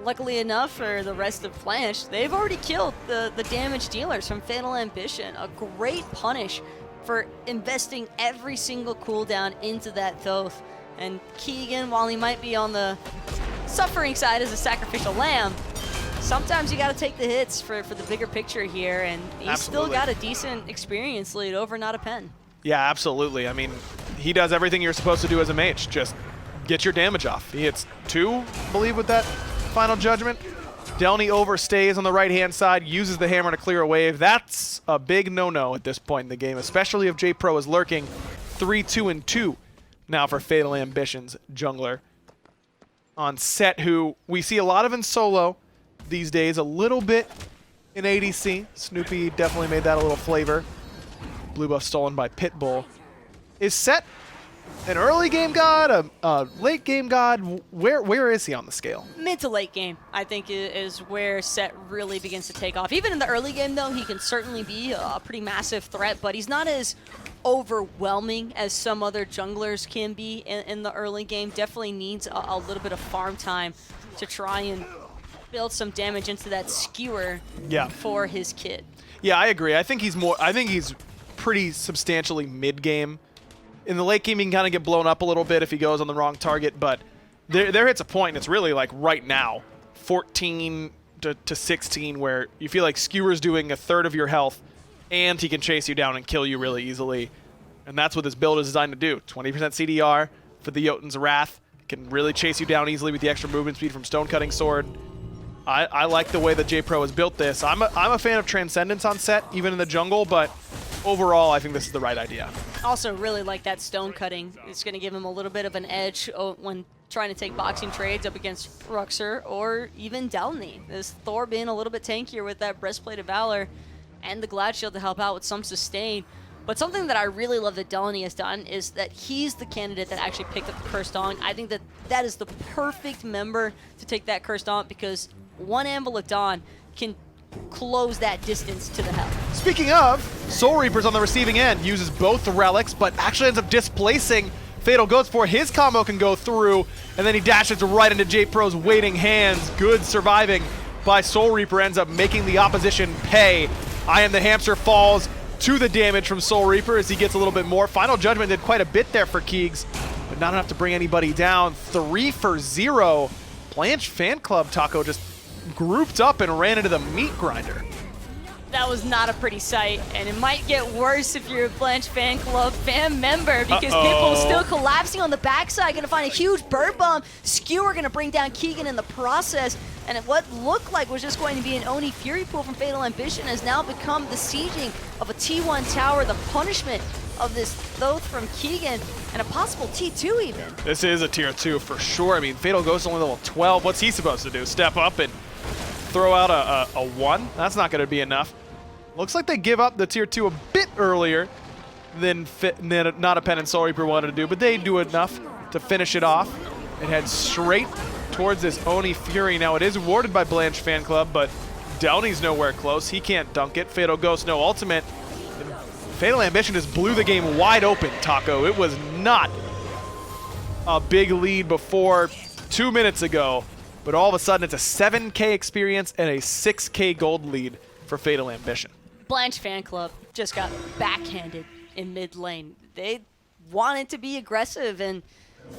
luckily enough for the rest of Blanche, they've already killed the damage dealers from Fatal Ambition. A great punish for investing every single cooldown into that Thoth. And Keegan, while he might be on the suffering side as a sacrificial lamb, sometimes you got to take the hits for the bigger picture here, and he's still got a decent experience lead over Not a Pen. Yeah, absolutely. I mean, he does everything you're supposed to do as a mage. Just get your damage off. He hits 2, I believe, with that Final Judgment. Delnyy overstays on the right-hand side, uses the hammer to clear a wave. That's a big no-no at this point in the game, especially if JPrro is lurking. 3-2-2 now for Fatal Ambition's jungler on Set, who we see a lot of in solo these days, a little bit in ADC. Snoopy definitely made that a little flavor. Blue buff stolen by Pitbull. Is Set an early game god, a late game god? Where is he on the scale? Mid to late game, I think, is where Set really begins to take off. Even in the early game, though, he can certainly be a pretty massive threat, but he's not as overwhelming as some other junglers can be in the early game. Definitely needs a little bit of farm time to try and build some damage into that skewer for his kit. Yeah, I agree. I think he's pretty substantially mid-game. In the late game, he can kind of get blown up a little bit if he goes on the wrong target, but there hits a point, and it's really like right now, 14 to 16, where you feel like Skewer's doing 1/3 of your health, and he can chase you down and kill you really easily. And that's what this build is designed to do. 20% CDR for the Jotun's Wrath. Can really chase you down easily with the extra movement speed from Stonecutting Sword. I like the way that JPrro has built this. I'm a fan of Transcendence on Set, even in the jungle, but overall, I think this is the right idea. Also, really like that stone cutting. It's going to give him a little bit of an edge when trying to take boxing trades up against Rouxr or even Delnyy. This Thor being a little bit tankier with that Breastplate of Valor and the Glad Shield to help out with some sustain. But something that I really love that Delnyy has done is that he's the candidate that actually picked up the Cursed Dawn. I think that that is the perfect member to take that Cursed Dawn because one Anvil of Dawn can close that distance to the hell. Speaking of, Soul Reaper's on the receiving end, uses both the relics, but actually ends up displacing Fatal Ghost before his combo can go through, and then he dashes right into JPro's waiting hands. Good surviving by Soul Reaper ends up making the opposition pay. IAmTheHamster falls to the damage from Soul Reaper as he gets a little bit more. Final Judgment did quite a bit there for Keegs, but not enough to bring anybody down. 3 for 0. Blanche fan club, Taco, just grouped up and ran into the meat grinder. That was not a pretty sight, and it might get worse if you're a Blanche fan club fan member because Pitbull's still collapsing on the backside, gonna find a huge bird bomb. Skewer gonna bring down Keegan in the process, and what looked like was just going to be an Oni Fury pool from Fatal Ambition has now become the sieging of a T1 tower, the punishment of this Thoth from Keegan, and a possible T2 even. This is a tier 2 for sure. I mean, Fatal Ghost only level 12. What's he supposed to do? Step up and throw out a 1? That's not gonna be enough. Looks like they give up the tier 2 a bit earlier than Not a Pen and Soul Reaper wanted to do, but they do enough to finish it off and head straight towards this Oni Fury. Now it is warded by Blanche fan club, but Delny's nowhere close. He can't dunk it. Fatal Ghost, no ultimate. And Fatal Ambition just blew the game wide open, Taco. It was not a big lead before 2 minutes ago, but all of a sudden it's a 7K experience and a 6K gold lead for Fatal Ambition. Blanche fan club just got backhanded in mid lane. They wanted to be aggressive, and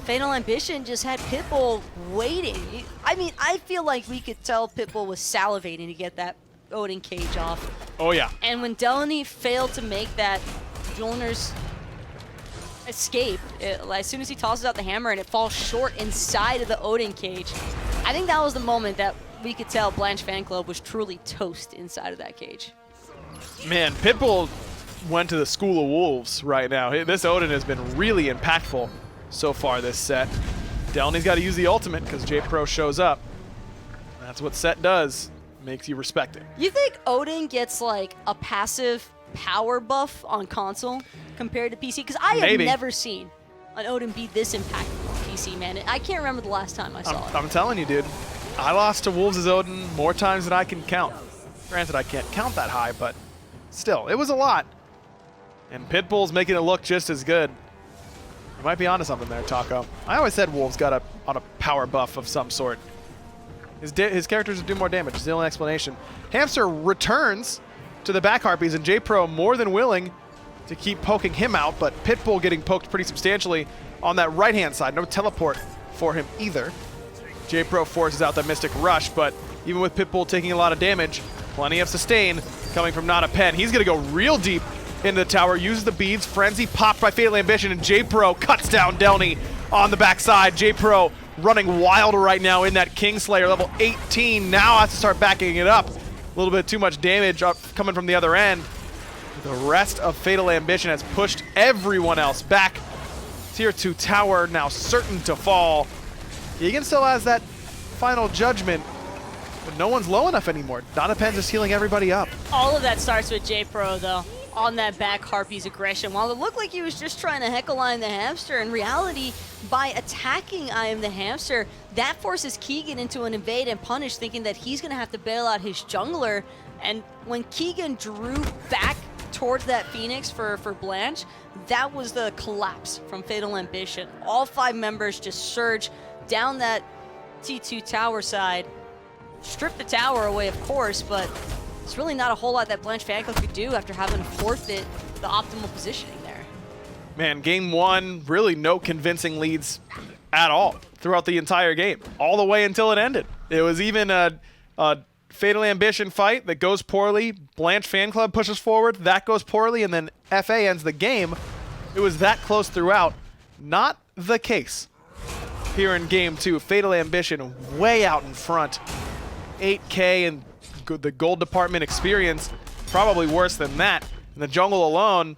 Fatal Ambition just had Pitbull waiting. I mean, I feel like we could tell Pitbull was salivating to get that Odin cage off. Oh yeah. And when Delnyy failed to make that Mjolnir's escape, as soon as he tosses out the hammer and it falls short inside of the Odin cage, I think that was the moment that we could tell Blanche fan club was truly toast inside of that cage. Man, Pitbull went to the school of wolves right now. This Odin has been really impactful so far this set. Delny's got to use the ultimate because JPrro shows up. That's what set does. Makes you respect it. You think Odin gets like a passive power buff on console compared to PC? Because I have never seen an Odin be this impactful on PC, man. I can't remember the last time I saw it. I'm telling you, dude. I lost to Wolves' Odin more times than I can count. Granted, I can't count that high, but still, it was a lot. And Pitbull's making it look just as good. You might be onto something there, Taco. I always said Wolves got on a power buff of some sort. His characters do more damage, is the only explanation. Hamster returns to the back harpies, and JPrro more than willing to keep poking him out, but Pitbull getting poked pretty substantially on that right-hand side. No teleport for him either. JPrro forces out the Mystic Rush, but even with Pitbull taking a lot of damage, plenty of sustain coming from Not a Pen. He's going to go real deep into the tower, uses the beads, Frenzy popped by Fatal Ambition, and JPrro cuts down Delnyy on the backside. JPrro running wild right now in that Kingslayer, level 18, now has to start backing it up. A little bit too much damage coming from the other end. The rest of Fatal Ambition has pushed everyone else back. Tier 2 tower now certain to fall. Keegan still has that Final Judgment, but no one's low enough anymore. Donapen's just healing everybody up. All of that starts with JPrro, though, on that back Harpy's aggression. While it looked like he was just trying to heckle IAmTheHamster, in reality, by attacking IAmTheHamster, that forces Keegan into an invade and punish, thinking that he's going to have to bail out his jungler. And when Keegan drew back towards that Phoenix for Blanche, that was the collapse from Fatal Ambition. All 5 members just surge down that T2 tower side, strip the tower away, of course, but it's really not a whole lot that Blanche fan club could do after having to forfeit the optimal positioning there. Man, game 1, really no convincing leads at all throughout the entire game, all the way until it ended. It was even a Fatal Ambition fight that goes poorly. Blanche fan club pushes forward, that goes poorly, and then FA ends the game. It was that close throughout. Not the case here in game 2. Fatal Ambition way out in front. 8K and the gold department experience, probably worse than that. In the jungle alone,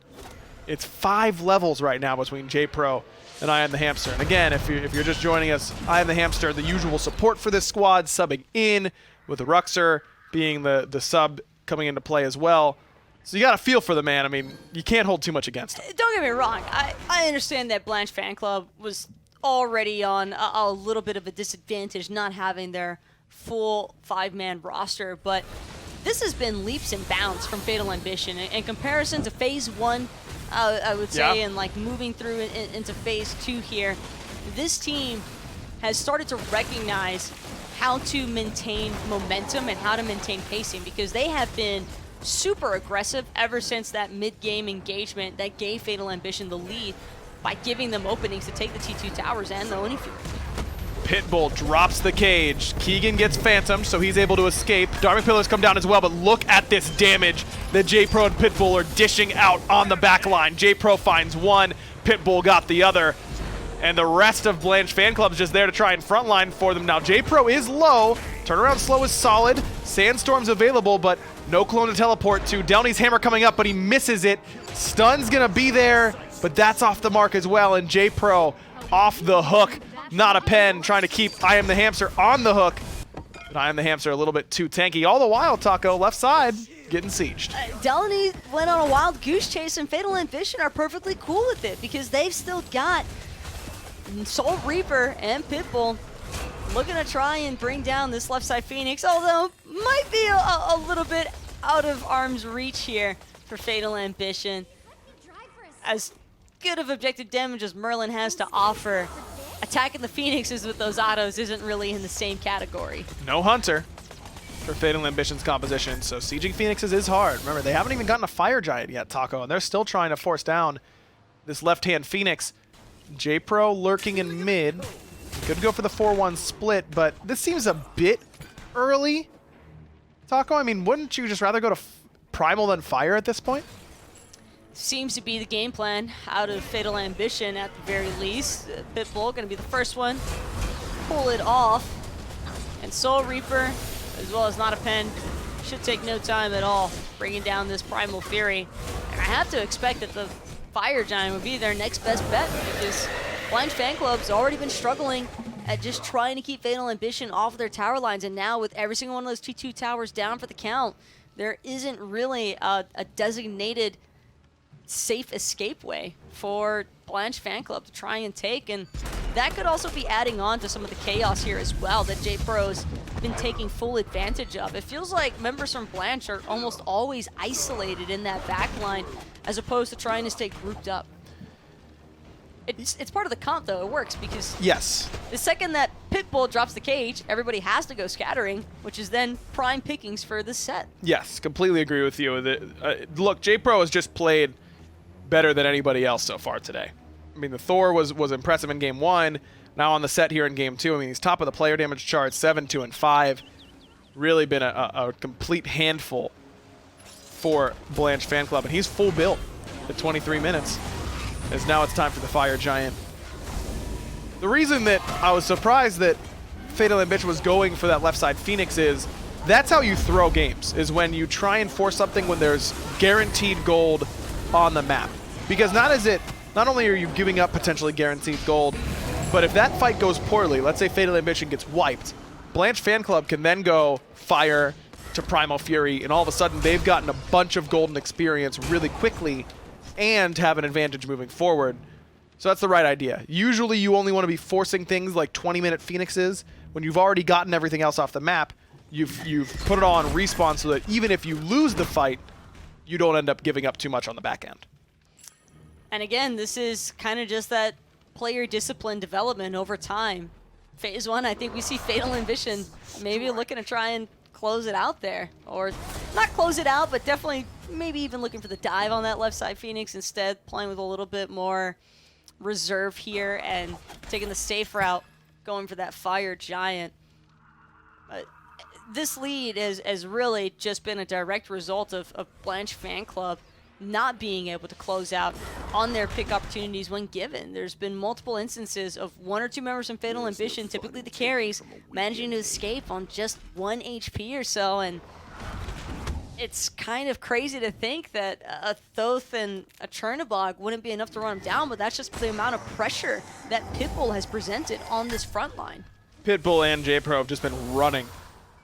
it's 5 levels right now between JPrro and IAmTheHamster. And again, if you're just joining us, IAmTheHamster, the usual support for this squad, subbing in with the Rouxr being the sub coming into play as well. So you got to feel for the man. I mean, you can't hold too much against him. Don't get me wrong. I understand that Blanche fan club was already on a little bit of a disadvantage not having their full 5-man roster, but this has been leaps and bounds from Fatal Ambition. In comparison to Phase 1, I would say, and like moving through into Phase 2 here, this team has started to recognize how to maintain momentum and how to maintain pacing, because they have been super aggressive ever since that mid-game engagement that gave Fatal Ambition the lead by giving them openings to take the T2 towers and the Oni Fury. Pitbull drops the cage. Keegan gets phantomed, so he's able to escape. Dharmic Pillars come down as well, but look at this damage that JPrro and Pitbull are dishing out on the back line. JPrro finds one, Pitbull got the other, and the rest of Blanche fan club is just there to try and frontline for them. Now JPrro is low, turnaround slow is solid, Sandstorm's available, but no clone to teleport to. Delny's hammer coming up, but he misses it. Stun's gonna be there, but that's off the mark as well, and JPrro off the hook. Not a pen, trying to keep IAmTheHamster on the hook. But IAmTheHamster a little bit too tanky. All the while, Taco, left side, getting sieged. Delnyy went on a wild goose chase, and Fatal Ambition are perfectly cool with it because they've still got Soul Reaper and Pitbull looking to try and bring down this left side Phoenix, although might be a little bit out of arm's reach here for Fatal Ambition. As good of objective damage as Merlin has to offer, attacking the Phoenixes with those autos isn't really in the same category. No Hunter for Fatal Ambition's composition, so sieging Phoenixes is hard. Remember, they haven't even gotten a Fire Giant yet, Taco, and they're still trying to force down this left-hand Phoenix. JPrro lurking in mid. Could go for the 4-1 split, but this seems a bit early, Taco. I mean, wouldn't you just rather go to Primal than Fire at this point? Seems to be the game plan out of Fatal Ambition at the very least. Pitbull going to be the first one. Pull it off. And Soul Reaper, as well as Not a Pen, should take no time at all bringing down this Primal Fury. And I have to expect that the Fire Giant would be their next best bet, because Blanche fan club's already been struggling at just trying to keep Fatal Ambition off of their tower lines. And now with every single one of those T2 towers down for the count, there isn't really a designated safe escape way for Blanche fan club to try and take, and that could also be adding on to some of the chaos here as well that JPro's been taking full advantage of. It feels like members from Blanche are almost always isolated in that back line as opposed to trying to stay grouped up. It's part of the comp though, it works because yes, the second that Pitbull drops the cage, everybody has to go scattering, which is then prime pickings for this set. Yes, completely agree with you. Look, JPrro has just played better than anybody else so far today. I mean, the Thor was impressive in Game 1. Now on the set here in Game 2, I mean, he's top of the player damage chart, 7, 2, and 5. Really been a complete handful for Blanche fan club, and he's full built at 23 minutes. As now it's time for the Fire Giant. The reason that I was surprised that Fatal Ambition was going for that left side Phoenix is that's how you throw games, is when you try and force something when there's guaranteed gold on the map. Because not only are you giving up potentially guaranteed gold, but if that fight goes poorly, let's say Fatal Ambition gets wiped, Blanche fan club can then go Fire to Primal Fury, and all of a sudden they've gotten a bunch of golden experience really quickly and have an advantage moving forward. So that's the right idea. Usually you only want to be forcing things like 20-minute Phoenixes when you've already gotten everything else off the map. You've put it all on respawn so that even if you lose the fight, you don't end up giving up too much on the back end. And again, this is kind of just that player discipline development over time. Phase 1, I think we see Fatal Ambition maybe looking to try and close it out there. Or not close it out, but definitely maybe even looking for the dive on that left side Phoenix, instead playing with a little bit more reserve here and taking the safe route, going for that Fire Giant. This lead has really just been a direct result of Blanche fan club not being able to close out on their pick opportunities when given. There's been multiple instances of 1 or 2 members from Fatal Ambition, typically the carries, managing to escape on just 1 HP or so, and it's kind of crazy to think that a Thoth and a Chernobog wouldn't be enough to run him down, but that's just the amount of pressure that Pitbull has presented on this front line. Pitbull and JPrro have just been running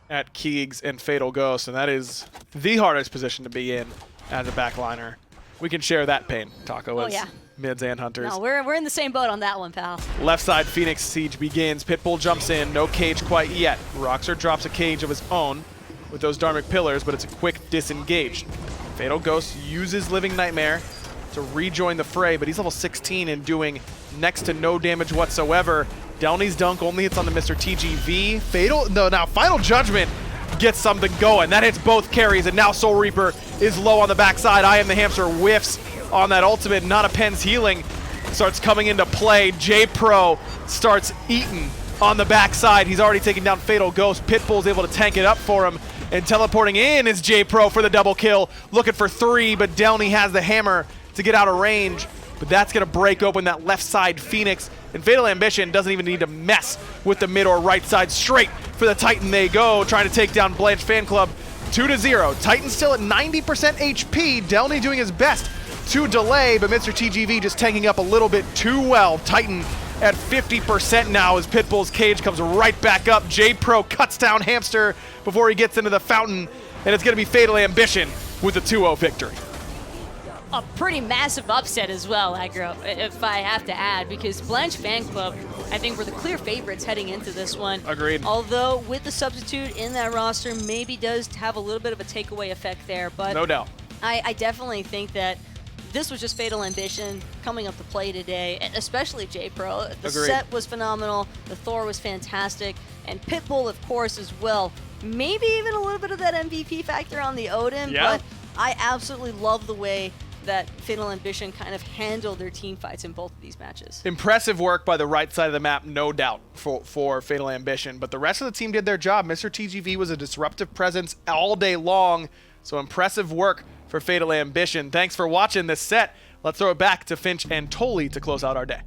at Keegs and Fatal Ghost, and that is the hardest position to be in as a backliner. We can share that pain, Taco, as mids and hunters. No, we're in the same boat on that one, pal. Left side Phoenix siege begins. Pitbull jumps in, no cage quite yet. Rouxr drops a cage of his own with those Dharmic pillars, but it's a quick disengage. Fatal Ghost uses Living Nightmare to rejoin the fray, but he's level 16 and doing next to no damage whatsoever. Delny's dunk only hits on the Mr. TGV. Now Final Judgment gets something going. That hits both carries, and now Soul Reaper is low on the backside. IAmTheHamster whiffs on that ultimate. Not a Pen's healing starts coming into play. JPrro starts eating on the backside. He's already taken down Fatal Ghost. Pitbull's able to tank it up for him, and teleporting in is JPrro for the double kill. Looking for 3, but Delnyy has the hammer to get out of range. But that's going to break open that left side Phoenix. And Fatal Ambition doesn't even need to mess with the mid or right side. Straight for the Titan they go, trying to take down Blanche Fan Club 2-0. Titan still at 90% HP. Delnyy doing his best to delay, but Mr. TGV just tanking up a little bit too well. Titan at 50% now as Pitbull's cage comes right back up. JPrro cuts down Hamster before he gets into the fountain, and it's going to be Fatal Ambition with a 2-0 victory. A pretty massive upset as well, Aggro, if I have to add, because Blanche Fan Club, I think, were the clear favorites heading into this one. Agreed. Although, with the substitute in that roster, maybe does have a little bit of a takeaway effect there. But no doubt. I definitely think that this was just Fatal Ambition coming up to play today, and especially JPrro. The Agreed. set was phenomenal. The Thor was fantastic. And Pitbull, of course, as well. Maybe even a little bit of that MVP factor on the Odin, but I absolutely love the way that Fatal Ambition kind of handled their team fights in both of these matches. Impressive work by the right side of the map, no doubt, for Fatal Ambition. But the rest of the team did their job. Mr. TGV was a disruptive presence all day long. So impressive work for Fatal Ambition. Thanks for watching this set. Let's throw it back to Finch and Tolly to close out our day.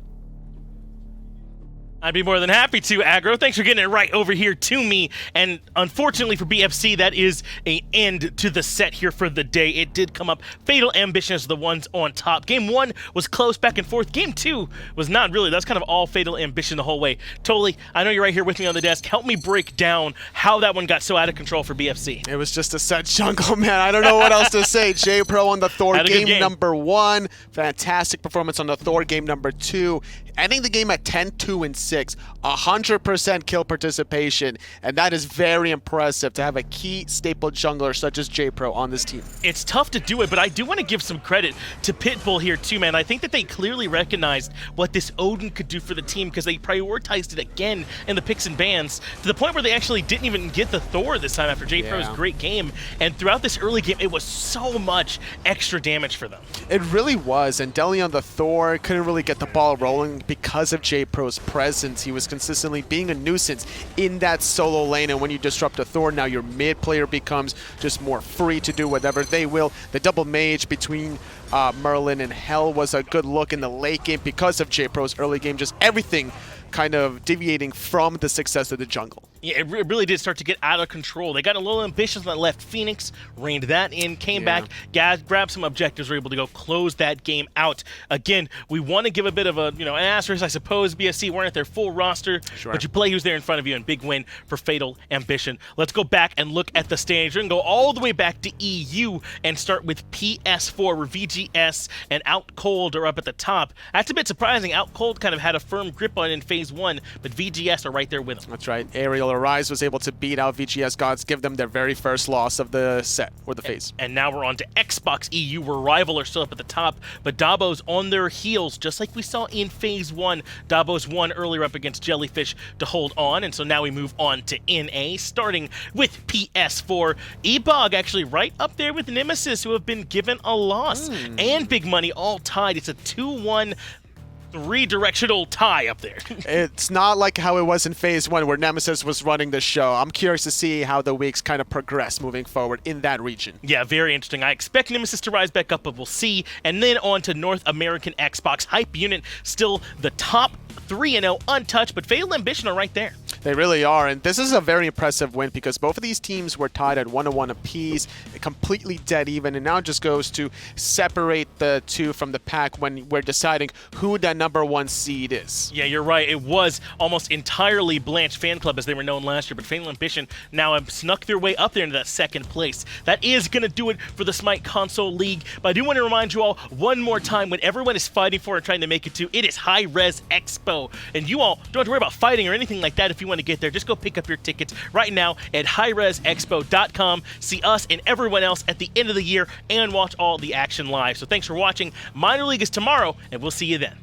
I'd be more than happy to, Aggro. Thanks for getting it right over here to me. And unfortunately for BFC, that is an end to the set here for the day. It did come up. Fatal Ambition is the ones on top. Game 1 was close back and forth. Game 2 was not really. That's kind of all Fatal Ambition the whole way. Totally, I know you're right here with me on the desk. Help me break down how that one got so out of control for BFC. It was just a set jungle, man. I don't know what else to say. JPrro on the Thor game number 1. Fantastic performance on the Thor game number 2. Ending the game at 10-2-6, 100% kill participation, and that is very impressive to have a key staple jungler such as JPrro on this team. It's tough to do it, but I do want to give some credit to Pitbull here too, man. I think that they clearly recognized what this Odin could do for the team because they prioritized it again in the picks and bans to the point where they actually didn't even get the Thor this time after JPro's great game. And throughout this early game, it was so much extra damage for them. It really was, and Delnyy on the Thor couldn't really get the ball rolling because of JPro's presence. He was consistently being a nuisance in that solo lane, and when you disrupt a Thor, now your mid player becomes just more free to do whatever they will. The double mage between Merlin and Hell was a good look in the late game because of JPro's early game. Just everything kind of deviating from the success of the jungle. Yeah, it really did start to get out of control. They got a little ambitious on that left Phoenix, reined that in, came back, grabbed some objectives, were able to go close that game out. Again, we want to give a bit of a, an asterisk, I suppose. BSC weren't at their full roster, but you play who's there in front of you, and big win for Fatal Ambition. Let's go back and look at the stage. We're going to go all the way back to EU and start with PS4, where VGS and Out Cold are up at the top. That's a bit surprising. Out Cold kind of had a firm grip on it in Phase 1, but VGS are right there with them. That's right. Aerial Arise was able to beat out VGS Gods, give them their very first loss of the set, or the phase. And now we're on to Xbox EU, where Rival are still up at the top, but Dabo's on their heels, just like we saw in Phase 1. Dabo's won earlier up against Jellyfish to hold on, and so now we move on to NA, starting with PS4. Ebog actually right up there with Nemesis, who have been given a loss, and Big Money all tied. It's a 2-1 three-directional tie up there. It's not like how it was in Phase 1 where Nemesis was running the show. I'm curious to see how the weeks kind of progress moving forward in that region. Yeah, very interesting. I expect Nemesis to rise back up, but we'll see. And then on to North American Xbox. Hype Unit still the top 3-0, untouched, but Fatal Ambition are right there. They really are, and this is a very impressive win because both of these teams were tied at 1-1 apiece, completely dead even, and now it just goes to separate the two from the pack when we're deciding who that #1 seed is. Yeah, you're right. It was almost entirely Blanche Fan Club as they were known last year, but Fatal Ambition now have snuck their way up there into that second place. That is going to do it for the SMITE Console League, but I do want to remind you all one more time what everyone is fighting for and trying to make it to. It is High Res Expo, and you all don't have to worry about fighting or anything like that if you want to get there. Just go pick up your tickets right now at highresexpo.com. See us and everyone else at the end of the year and watch all the action live. So thanks for watching. Minor League is tomorrow, and we'll see you then.